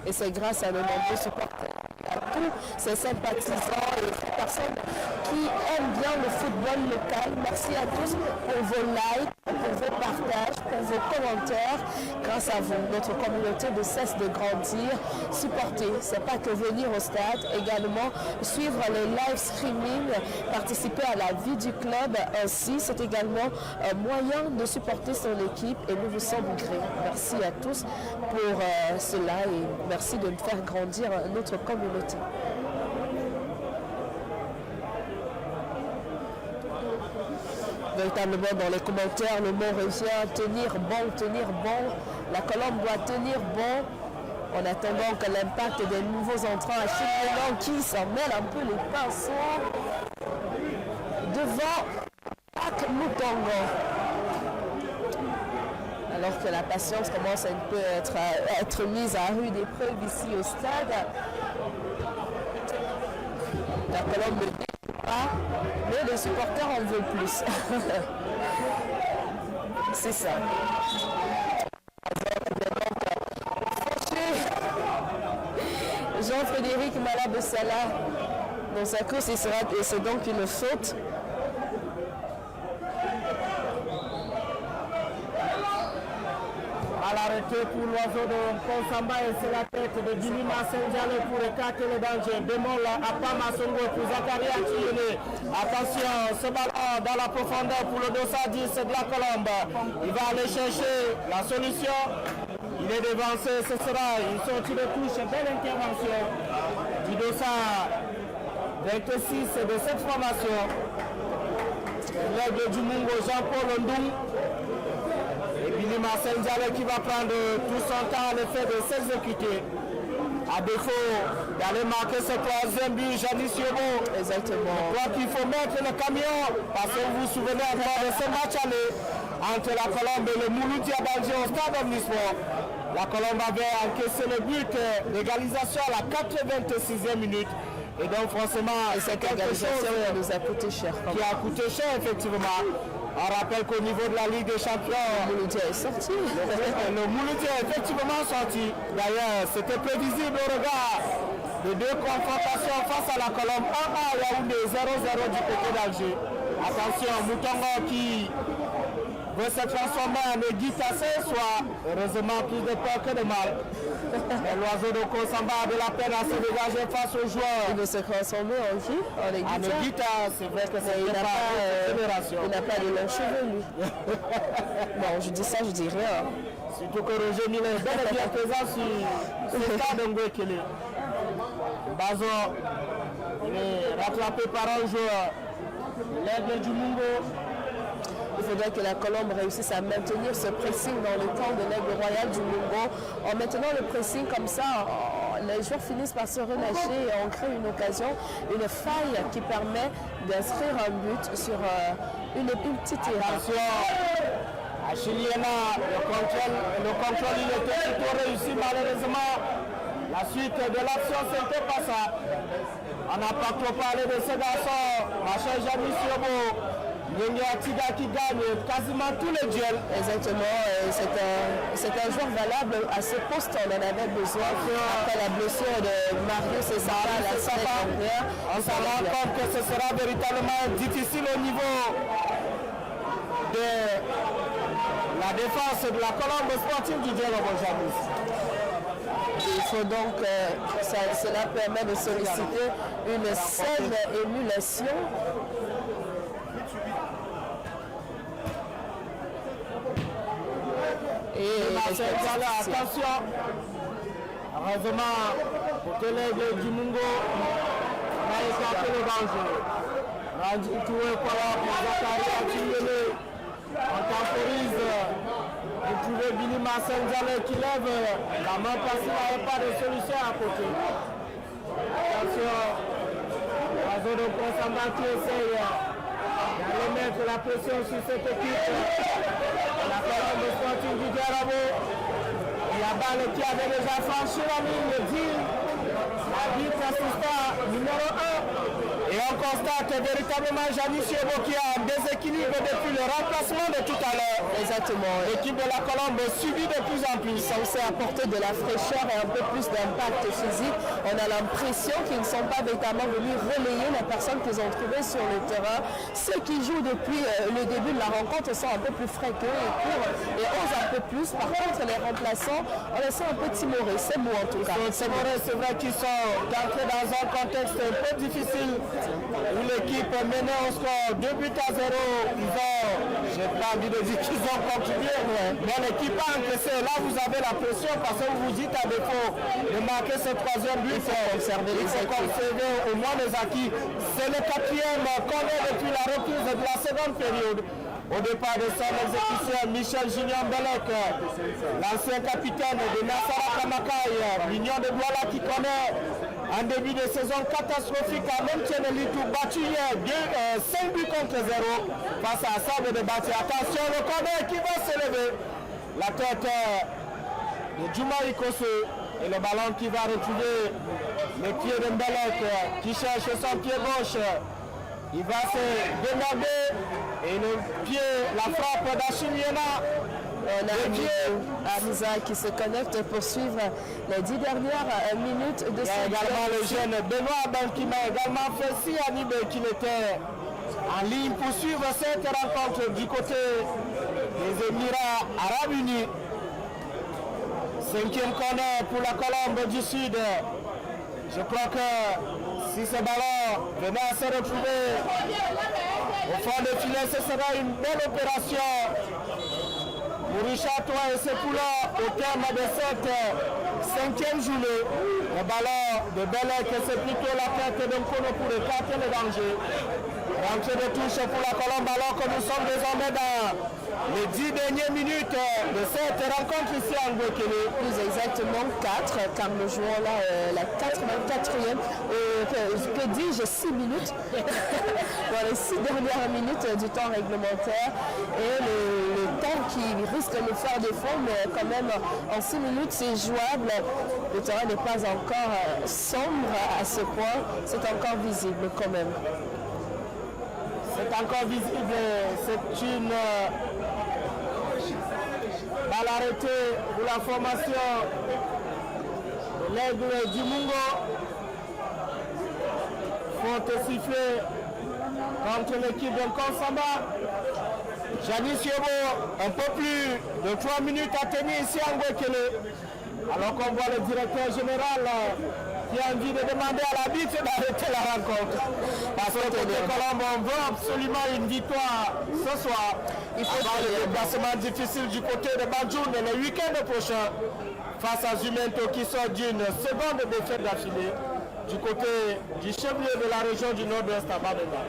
Et c'est grâce à nos nombreux supporters, à tous tous ces sympathisants et ces personnes qui aiment bien le football local. Merci à tous pour vos likes, pour vos partages, pour vos commentaires. Grâce à vous, notre communauté ne cesse de grandir. Supporter, c'est pas que venir au stade, également suivre les live streaming, participer à la vie du club. Ainsi, c'est également un moyen de supporter son équipe et nous vous sommes gré. Merci à tous pour cela et merci de faire grandir notre communauté. Véritablement dans les commentaires, le mot revient tenir bon. La Colombe doit tenir bon en attendant que l'impact des nouveaux entrants à Chine qui s'en mêle un peu les pinceaux devant Pak Mutongo. Alors que la patience commence à être mise à rude épreuve ici au stade. La Colombe ne dit pas, mais les supporters en veulent plus. C'est ça. Jean-Frédéric Malabessala dans sa course, et c'est donc une faute. À l'arrêté pour l'oiseau de Konsamba et c'est la tête de Bilima Senjale pour écarter le danger. Bémol à Pamasongo pour Zakaria Chiyene. Attention, ce ballon dans la profondeur pour le dossard 10 de la Colombe. Il va aller chercher la solution. Il est devancé, ce sera une sortie de touche. Belle intervention du dossard 26 de cette formation. L'aigle du Mungo Jean-Paul Ndung. Et Billy Marcel Diallo qui va prendre tout son temps à l'effet de s'exécuter. À défaut d'aller marquer ce troisième but, Janice Yobo. Exactement. Je crois qu'il faut mettre le camion, parce que vous vous souvenez encore de ce match aller entre la Colombe et le Mouloudia Bandji au stade Omnisport. La Colombe avait encaissé le but d'égalisation à la 86e minute. Et donc forcément, c'est quelque chose nous a coûté cher. Qui a coûté cher effectivement. On rappelle qu'au niveau de la Ligue des Champions, le Mouloudia est sorti. Le Mouloudia est effectivement sorti. D'ailleurs, c'était prévisible au regard de deux confrontations face à la Colombe. 1-1 à Yaoundé, 0-0 du côté d'Alger. Attention, Moutongo qui veut se transformer en Guitassé, soit heureusement plus de peur que de mal. Mais l'oiseau de Konsamba a de la peine à se dégager face aux joueurs. Il veut se transformer en qui? En Guita, c'est vrai que c'est une fédération. Il n'a pas de longs cheveux, lui. Bon, je dis ça, je dis rien. Surtout que Roger Miller est bel et bien présent sur ce stade de Ngwekele. Bazo, il est rattrapé par un joueur. L'aigle du Mungo. Il faudrait que la Colombe réussisse à maintenir ce pressing dans le camp de l'aigle royal du Mungo. En maintenant le pressing comme ça, les joueurs finissent par se relâcher et on crée une occasion, une faille qui permet d'inscrire un but sur une petite erreur. À Chiliena, le contrôle il était plutôt réussi malheureusement. La suite de l'action, c'était pas ça. On n'a pas trop parlé de ce garçon, ma chère Janice Yobo. Atiga qui gagne quasiment tous les duels. Exactement, c'est un joueur valable à ce poste, on en avait besoin après la blessure de Marius et Sarah la semaine dernière. On s'en rend compte que ce sera véritablement difficile au niveau de la défense de la Colombe sportive du Dialogue aujourd'hui. Il faut donc, cela permet de solliciter une saine émulation. Et attention, heureusement, pour l'aigle du Mungo, on a écarté le danger. Randy Toué pour Zakaria Chiyele, on temporise pour trouver Billy Marcel Diallo qui lève la main parce qu'il n'avait pas de solution à côté. Attention, l'oiseau de Konsamba qui essaye d'aller mettre la pression sur cette équipe. La Colombe sportive du Diarabo. La balle qui avait déjà franchi la ligne, le deal. L'arbitre assistant numéro 1. Et on constate véritablement Janis Yobo qui a un déséquilibre depuis le remplacement de tout à l'heure. Exactement. L'équipe de la Colombe subit de plus en plus. Censé apporter de la fraîcheur et un peu plus d'impact physique. On a l'impression qu'ils ne sont pas véritablement venus relayer la personne qu'ils ont trouvée sur le terrain. Ceux qui jouent depuis le début de la rencontre sont un peu plus frais qu'eux et courent et osent un peu plus. Par contre, les remplaçants, on les sent un peu timorés. C'est beau en tout cas. C'est vrai qu'ils sont entrés dans un contexte un peu difficile où l'équipe menait au score 2 buts à 0. Ils ont, j'ai pas envie de dire qu'ils ont continué, mais l'équipe a encaissé. Là, vous avez la pression parce que vous vous dites à défaut de marquer ce troisième but. Il faut conserver au moins les acquis. C'est le quatrième qu'on est depuis la reprise de la seconde période. Au départ de son exécution, Michel Junior Belek, l'ancien capitaine de Nassara Kamakaï, Mignon de Douala qui connaît un début de saison catastrophique à Montchenelitou, battu hier 5 buts contre 0 face à Sable de Bati. Attention, le corner qui va se lever. La tête de Djouma Ikosu et le ballon qui va retrouver les pieds de Mbelek qui cherche son pied gauche. Il va se démerder et le pied, la frappe d'Achimiena. On a Arisa qui se connecte pour suivre les 10 dernières minutes de ce également le jeune Benoît Ben qui m'a également fait si animé qu'il était en ligne pour suivre cette rencontre du côté des Émirats Arabes Unis. 5e corner pour la Colombe du Sud. Je crois que si ce ballon venait à se retrouver au fond de filet, ce sera une belle opération pour Richard Toa et ses poulets au terme de cette 5e journée. Le ballon de Belek, c'est plutôt la tête d'un Kono pour écarter le danger. Rentrée de touche pour la Colombe alors que nous sommes désormais dans les 10 dernières minutes de cette rencontre ici à Ngwekele. Plus exactement 4, car nous jouons là la 84e, que dis-je, 6 minutes, dans les 6 dernières minutes du temps réglementaire. Et le temps qui risque de nous faire défaut, mais quand même en 6 minutes c'est jouable. Le terrain n'est pas encore sombre à ce point, c'est encore visible quand même. C'est encore visible, c'est une balle arrêtée pour la formation de l'Aigle du Mungo. Faute sifflée contre l'équipe de Konsamba. Janis Yobo, un peu plus de 3 minutes à tenir ici à Ngwekele. Alors qu'on voit le directeur général qui a envie de demander à l'arbitre d'arrêter la rencontre. Parce que côté Colombe, on veut absolument une victoire ce soir. Il faut le déplacement difficile du côté de Banjoun le week-end prochain face à Zumento qui sort d'une seconde défaite d'affilée du côté du chef-lieu de la région du Nord-Ouest à Babenda.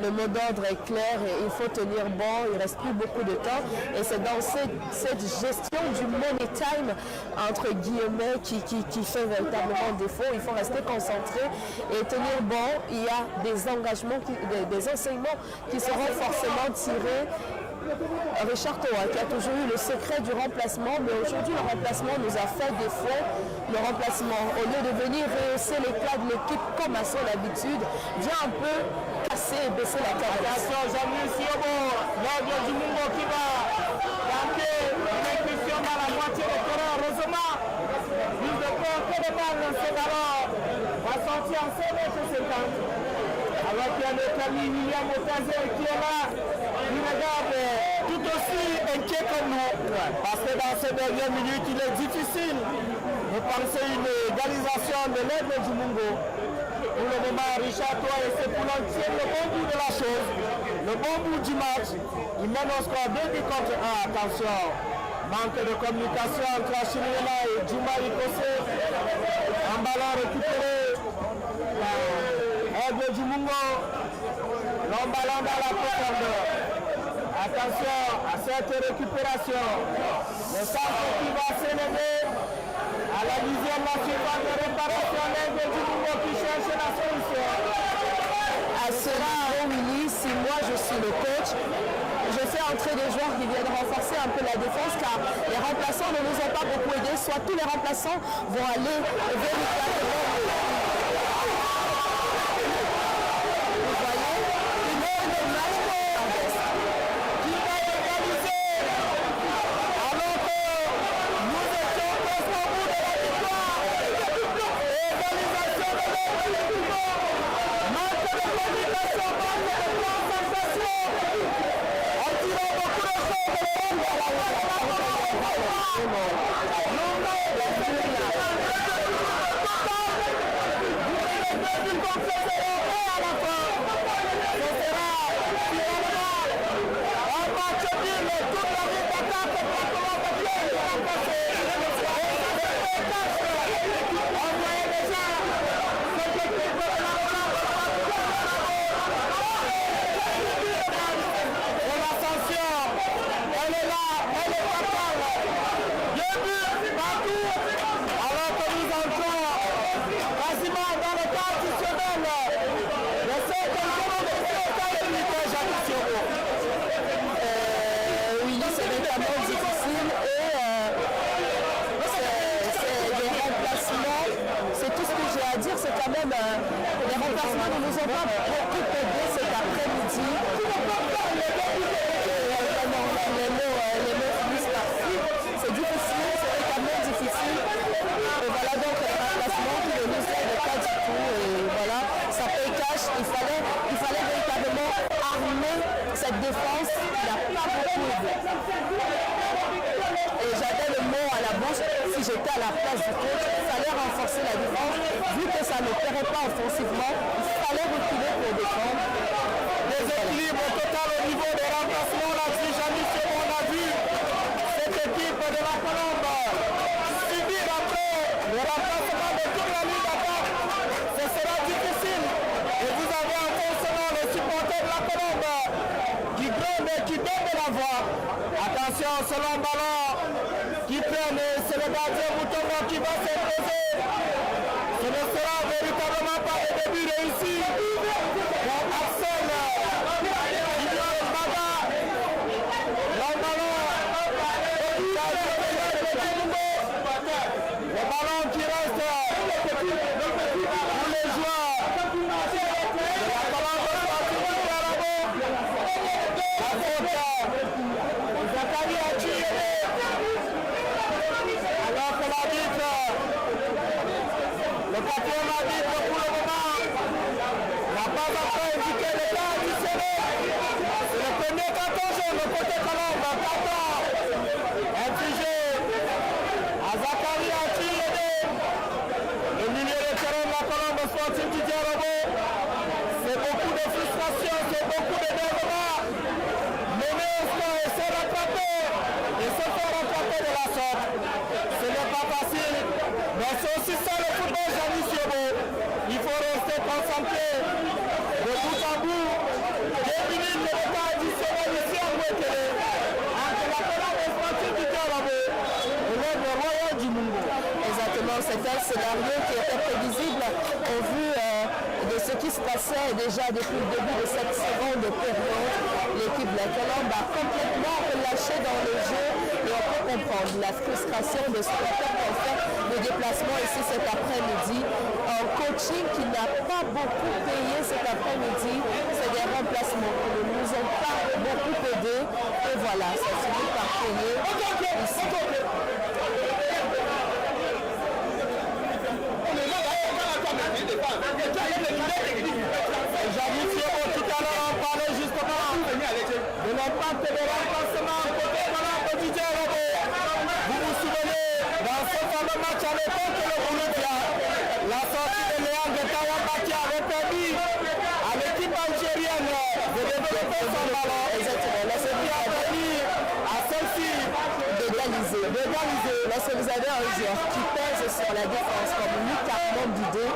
Le mot d'ordre est clair et il faut tenir bon, il ne reste plus beaucoup de temps. Et c'est dans cette gestion du money time, entre guillemets, qui fait véritablement défaut. Il faut rester concentré et tenir bon. Il y a des engagements, des enseignements qui seront forcément tirés. Richard Toa qui a toujours eu le secret du remplacement, mais aujourd'hui le remplacement nous a fait défaut. Le remplacement, au lieu de venir rehausser l'éclat de l'équipe comme à son habitude, vient un peu casser et baisser la cadence. Attention, Janis Yobo, l'ordre du Mungo qui va tenter une incursion dans la moitié de terrain. Heureusement, il ne peut que de balle, ce ballon va sortir en 5 mètres 50. Alors qu'il y a notre ami William Otazé qui est là, il regarde tout aussi inquiet comme nous. Parce que dans ces dernières minutes, il est difficile de penser une égalisation de l'Aigle du Mungo. Pour le moment, Richard Toa et ses poulons tiennent le bon bout de la chose, le bon bout du match. Il mène au score 2 buts contre 1. Attention, manque de communication entre Achimiena et Djouma Ikose. Un ballon récupéré. Aigle du Mungo, long ballon dans la profondeur. Attention à cette récupération. Le centre qui va s'élever à la 10e surface de réparation. L'Aigle du Mungo qui cherche la solution. À cela, Willy, si moi je suis le coach, je fais entrer des joueurs qui viennent renforcer un peu la défense car les remplaçants ne nous ont pas beaucoup aidés. Soit tous les remplaçants vont aller véritablement. nous ne nous avons pas beaucoup aidé cet après-midi. Les mots finissent par fuir. C'est difficile, c'est également difficile. Et voilà donc le remplacement qui ne nous aide pas du tout. Et voilà, ça paye cash. Il fallait véritablement armer cette défense qui n'a pas beaucoup aidé. Et j'avais le mot à la bouche, si j'étais à la place du coach, il fallait renforcer la défense. Vu que ça ne paierait pas offensivement, il fallait reculer pour défendre. Déséquilibre total au niveau des remplacements. Là, si jamais on a vu cette équipe de la Colombe subir après le remplacement de toute la ligne d'attaque, ce sera difficile. Et vous avez en concernant les supporters de la Colombe qui grondent et qui donnent de la voix. Attention, selon ballon qui prennent, c'est le gardien Moutongo qui va s'imposer. Ce ne sera véritablement pas le début réussi. Pour Axel, Guillaume Maga, le ballon qui reste pour les joueurs de la Colombe sportive du Carabo. La faute, Zakari Achille. Alors que l'arbitre, le quatrième arbitre pour le moment, n'a pas encore indiqué le temps additionnel. C'est le premier carton jaune, le côté Colombe, carton infligé à Zakari Achille, le milieu de terrain de la Colombe sportive du Diarabo. C'est beaucoup de frustration, c'est beaucoup de développement. Mener au score et se rattraper, et se faire rattraper de la sorte. Ce n'est pas facile, mais c'est aussi ça le football, Janis Yobo. Il faut rester concentré de bout en bout. 2 minutes de temps additionnel ici à Bouekele, entre la Colombe sportive du Diarabo et l'aigle royal du Mungo. Exactement, c'était un scénario qui était prévisible au vu de ce qui se passait déjà depuis le début de cette seconde période. L'équipe de la Colombe a complètement relâché dans le jeu et on peut comprendre la frustration des supporters qui ont fait le déplacement ici cet après-midi. Un coaching qui n'a pas beaucoup payé cet après-midi, c'est des remplacements qui ne nous ont pas beaucoup aidés. Et voilà, ça finit par payer ici. Janis Yobo, tout à l'heure, on parlait justement de l'impact de remplacement côté Colombe du Diarabo. Vous vous souvenez, dans ce fameux match à l'époque, le Bolivia, la sortie de Léang Tawamba qui avait permis à l'équipe algérienne de développer son ballon. Exactement. Là, c'est qui a permis à celle-ci d'égaliser. Lorsque vous avez un joueur qui pèse sur la défense comme Luc Armand Bidé,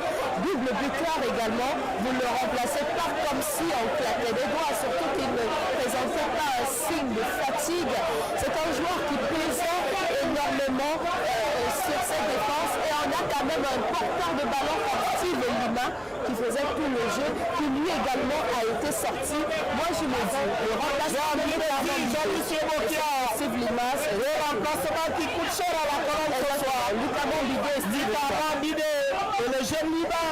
double buteur également, vous ne le remplacez pas comme si on claquait des doigts, surtout qu'il ne présentait pas un signe de fatigue. C'est un joueur qui pesait énormément sur cette défense et on a quand même un porteur de ballon comme Steve Lima qui faisait tout le jeu, qui lui également a été sorti. Moi je me dis, le remplacement de Steve Lima, c'est le remplacement qui coûte cher à la Colombe ce soir. Luc Armand Bidé et le jeune Liba,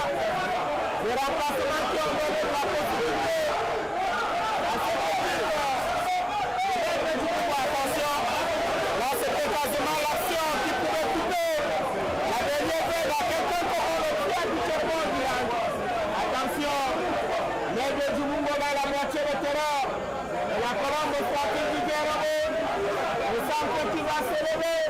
le remplacement qui ont donné la possibilité à cette équipe. Attention, là c'était quasiment l'action qui pouvait couper la dernière veille à quelqu'un comme le pied du Japon. Attention, l'aigle du Mungo dans la moitié de terrain, et la Colombe sportive du Diarabo, le centre qui va s'élever.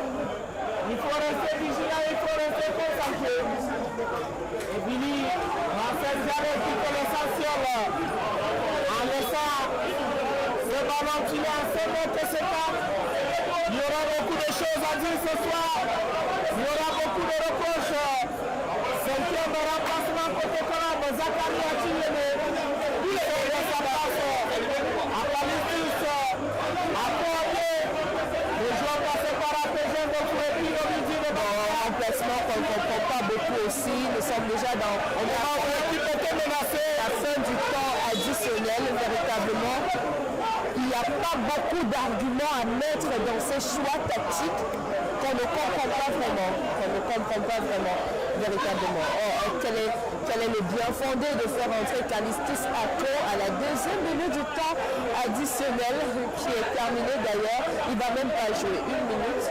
Il faut rester vigilant, il faut rester concentré. Et Billy, Marcel Jarret qui fait l'essentiel en laissant ce ballon qui est à 5 mètres et 50. Il y aura beaucoup de choses à dire ce soir. Il y aura beaucoup de reproches. 5e remplacement côté Colombe, Zakari Achille. Il est de sa place à Palistus, à Poitiers. Les joueurs passés par APG de Fouetti, un remplacement qu'on ne comprend pas beaucoup aussi. Nous sommes déjà dans l'équipe était menacée. La fin du temps additionnel, véritablement. Il n'y a pas beaucoup d'arguments à mettre dans ces choix tactiques qu'on ne comprend pas vraiment. véritablement. Quel est le bien fondé de faire entrer Calistus Ako à la deuxième minute du temps additionnel qui est terminé d'ailleurs. Il ne va même pas jouer 1 minute.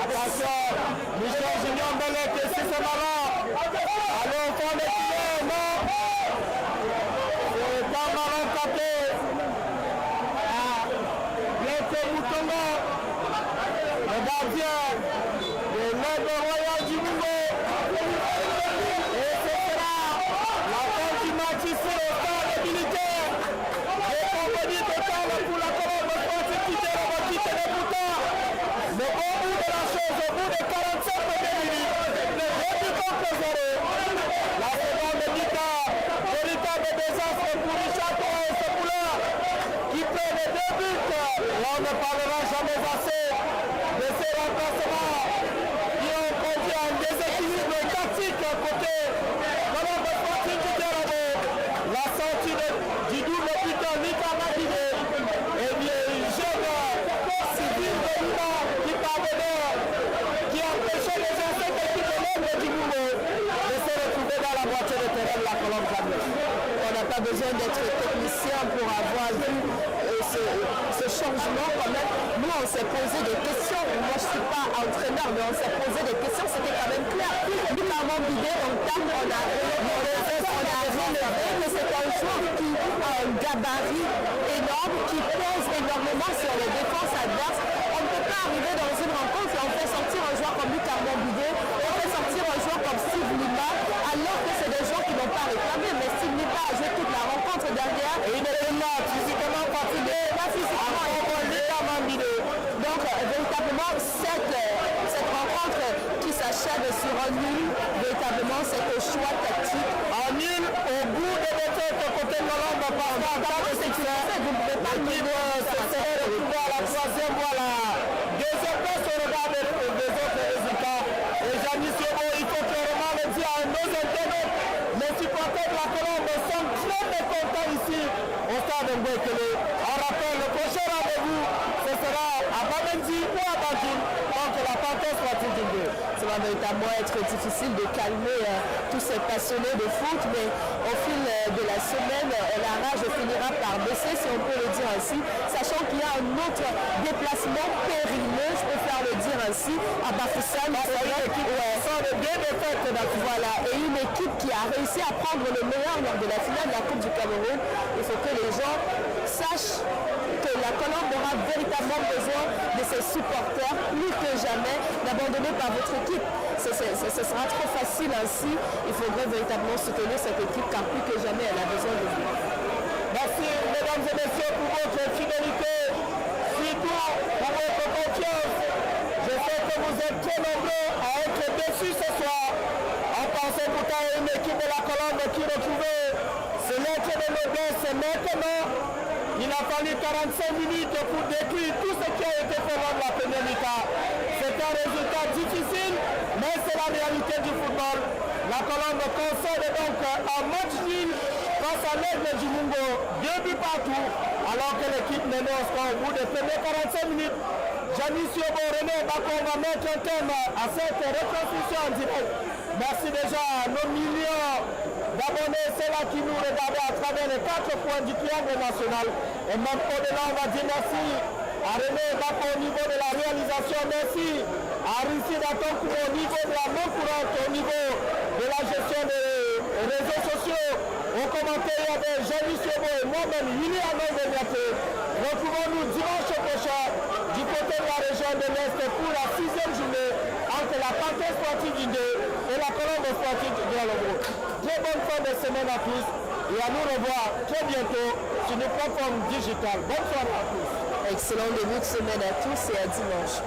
Attention, Michel Junior Belek et c'est marrant. Alors, on est non. C'est pas marrant tapé. Bien fait Moutongo. Le gardien de l'Ordre Royal du Mougo. Et ce sera la fin du match ici au stade militaire. Les compagnies totales pour la colonne sportive qui va quitter les boutons. Mais au bout de la chose, au bout de 45 premières minutes, le début contre 0. La seconde mi-temps, véritable désastre pour Richard Touré et ce poulain qui fait les 2 buts. Là, on ne parlera jamais assez de ces remplacements qui ont conduit à un déséquilibre tactique côté Colombe Sportive du Terrabo. La sortie du double buteur Nika Madine et bien jeune Sylvie Belima qui parvenait, qui empêchait les gens cette équipe de l'ombre du Moumo de se retrouver dans la moitié de terrain de la Colombe Jamaique. On n'a pas besoin d'être technicien pour avoir vu ce changement quand même. Nous, on s'est posé des questions. Moi, je ne suis pas entraîneur, mais on s'est posé des questions. C'était quand même clair. Clairement bidé, on tape, on a relevé que c'est un joueur qui a un gabarit énorme, qui pèse énormément sur les défenses adverses. On ne peut pas arriver dans une rencontre et on fait sortir un joueur comme Lucarmon Bidé, on fait sortir un joueur comme Steve Lima, alors que c'est des joueurs qui n'ont pas réclamé. Mais Steve Lima a joué toute la rencontre derrière. Et il est là, physiquement fatigué, là physiquement, donc véritablement cette rencontre qui s'achève sur un nul, véritablement c'est un choix tactique. Un nul au bout de l'étape côté Colombe par rapport à sécurité. Vous ne pouvez pas ce serait retrouvé à la troisième voie, la deuxième place au regard des autres résultats. Et Janis Yobo, il faut clairement le dire à nos internautes, les supporters de la Colombe sont très mécontents ici au stade Ngwekele. On rappelle le prochain rendez-vous, ce sera à Bamendi ou à Badjoun, donc la Panthère Sportive du Ngwe. Ça va véritablement être difficile de calmer tous ces passionnés de foot, mais au fil de la semaine, la rage finira par baisser, si on peut le dire ainsi, sachant qu'il y a un autre déplacement périlleux, je préfère le dire ainsi, à Bafoussam. Voilà, et une équipe qui a réussi à prendre le meilleur lors de la finale de la Coupe du Cameroun. Il faut que les gens sachent que la Colombe aura véritablement besoin de ses supporters, plus que jamais, d'abandonner par votre équipe. Ce sera trop facile ainsi. Il faudrait véritablement soutenir cette équipe car plus que jamais elle a besoin de vous. Merci mesdames et messieurs pour votre fidélité, surtout pour votre confiance. Je sais que vous êtes très nombreux à être déçus ce soir. On pensait pourtant à une équipe de la Colombe qui retrouvait ce lettre de noblesse maintenant. Il a fallu 45 minutes pour détruire tout ce qui a été fait lors de la première mi-temps. C'est un résultat difficile, mais c'est la réalité du football. La Colombe concède donc un match nul face à l'Aigle du Mungo, 2 buts partout, alors que l'équipe menait au score au bout des premières 45 minutes. Janis Yobo, René Bako, on va mettre un thème à cette reconstruction en direct. Merci déjà à nos millions d'abonnés, ceux-là qui nous regardent à travers les 4 points du triangle national. Et même au-delà, on va dire merci à René Bako au niveau de la réalisation. Merci à Russie Datonkou au niveau de la main courante, au niveau de la gestion des réseaux sociaux. Au commentaire, il y avait Janis Yobo et moi-même, Willy Arnaud Benyate. Retrouvons-nous dimanche prochain du côté de la région de l'Est pour la 6e journée entre la Panthère Sportive du Ndé et la Colombe Sportive du Dialogo. Très bonne fin de semaine à tous et à nous revoir très bientôt sur nos plateformes digitales. Bonne soirée à tous. Excellent début de semaine à tous et à dimanche.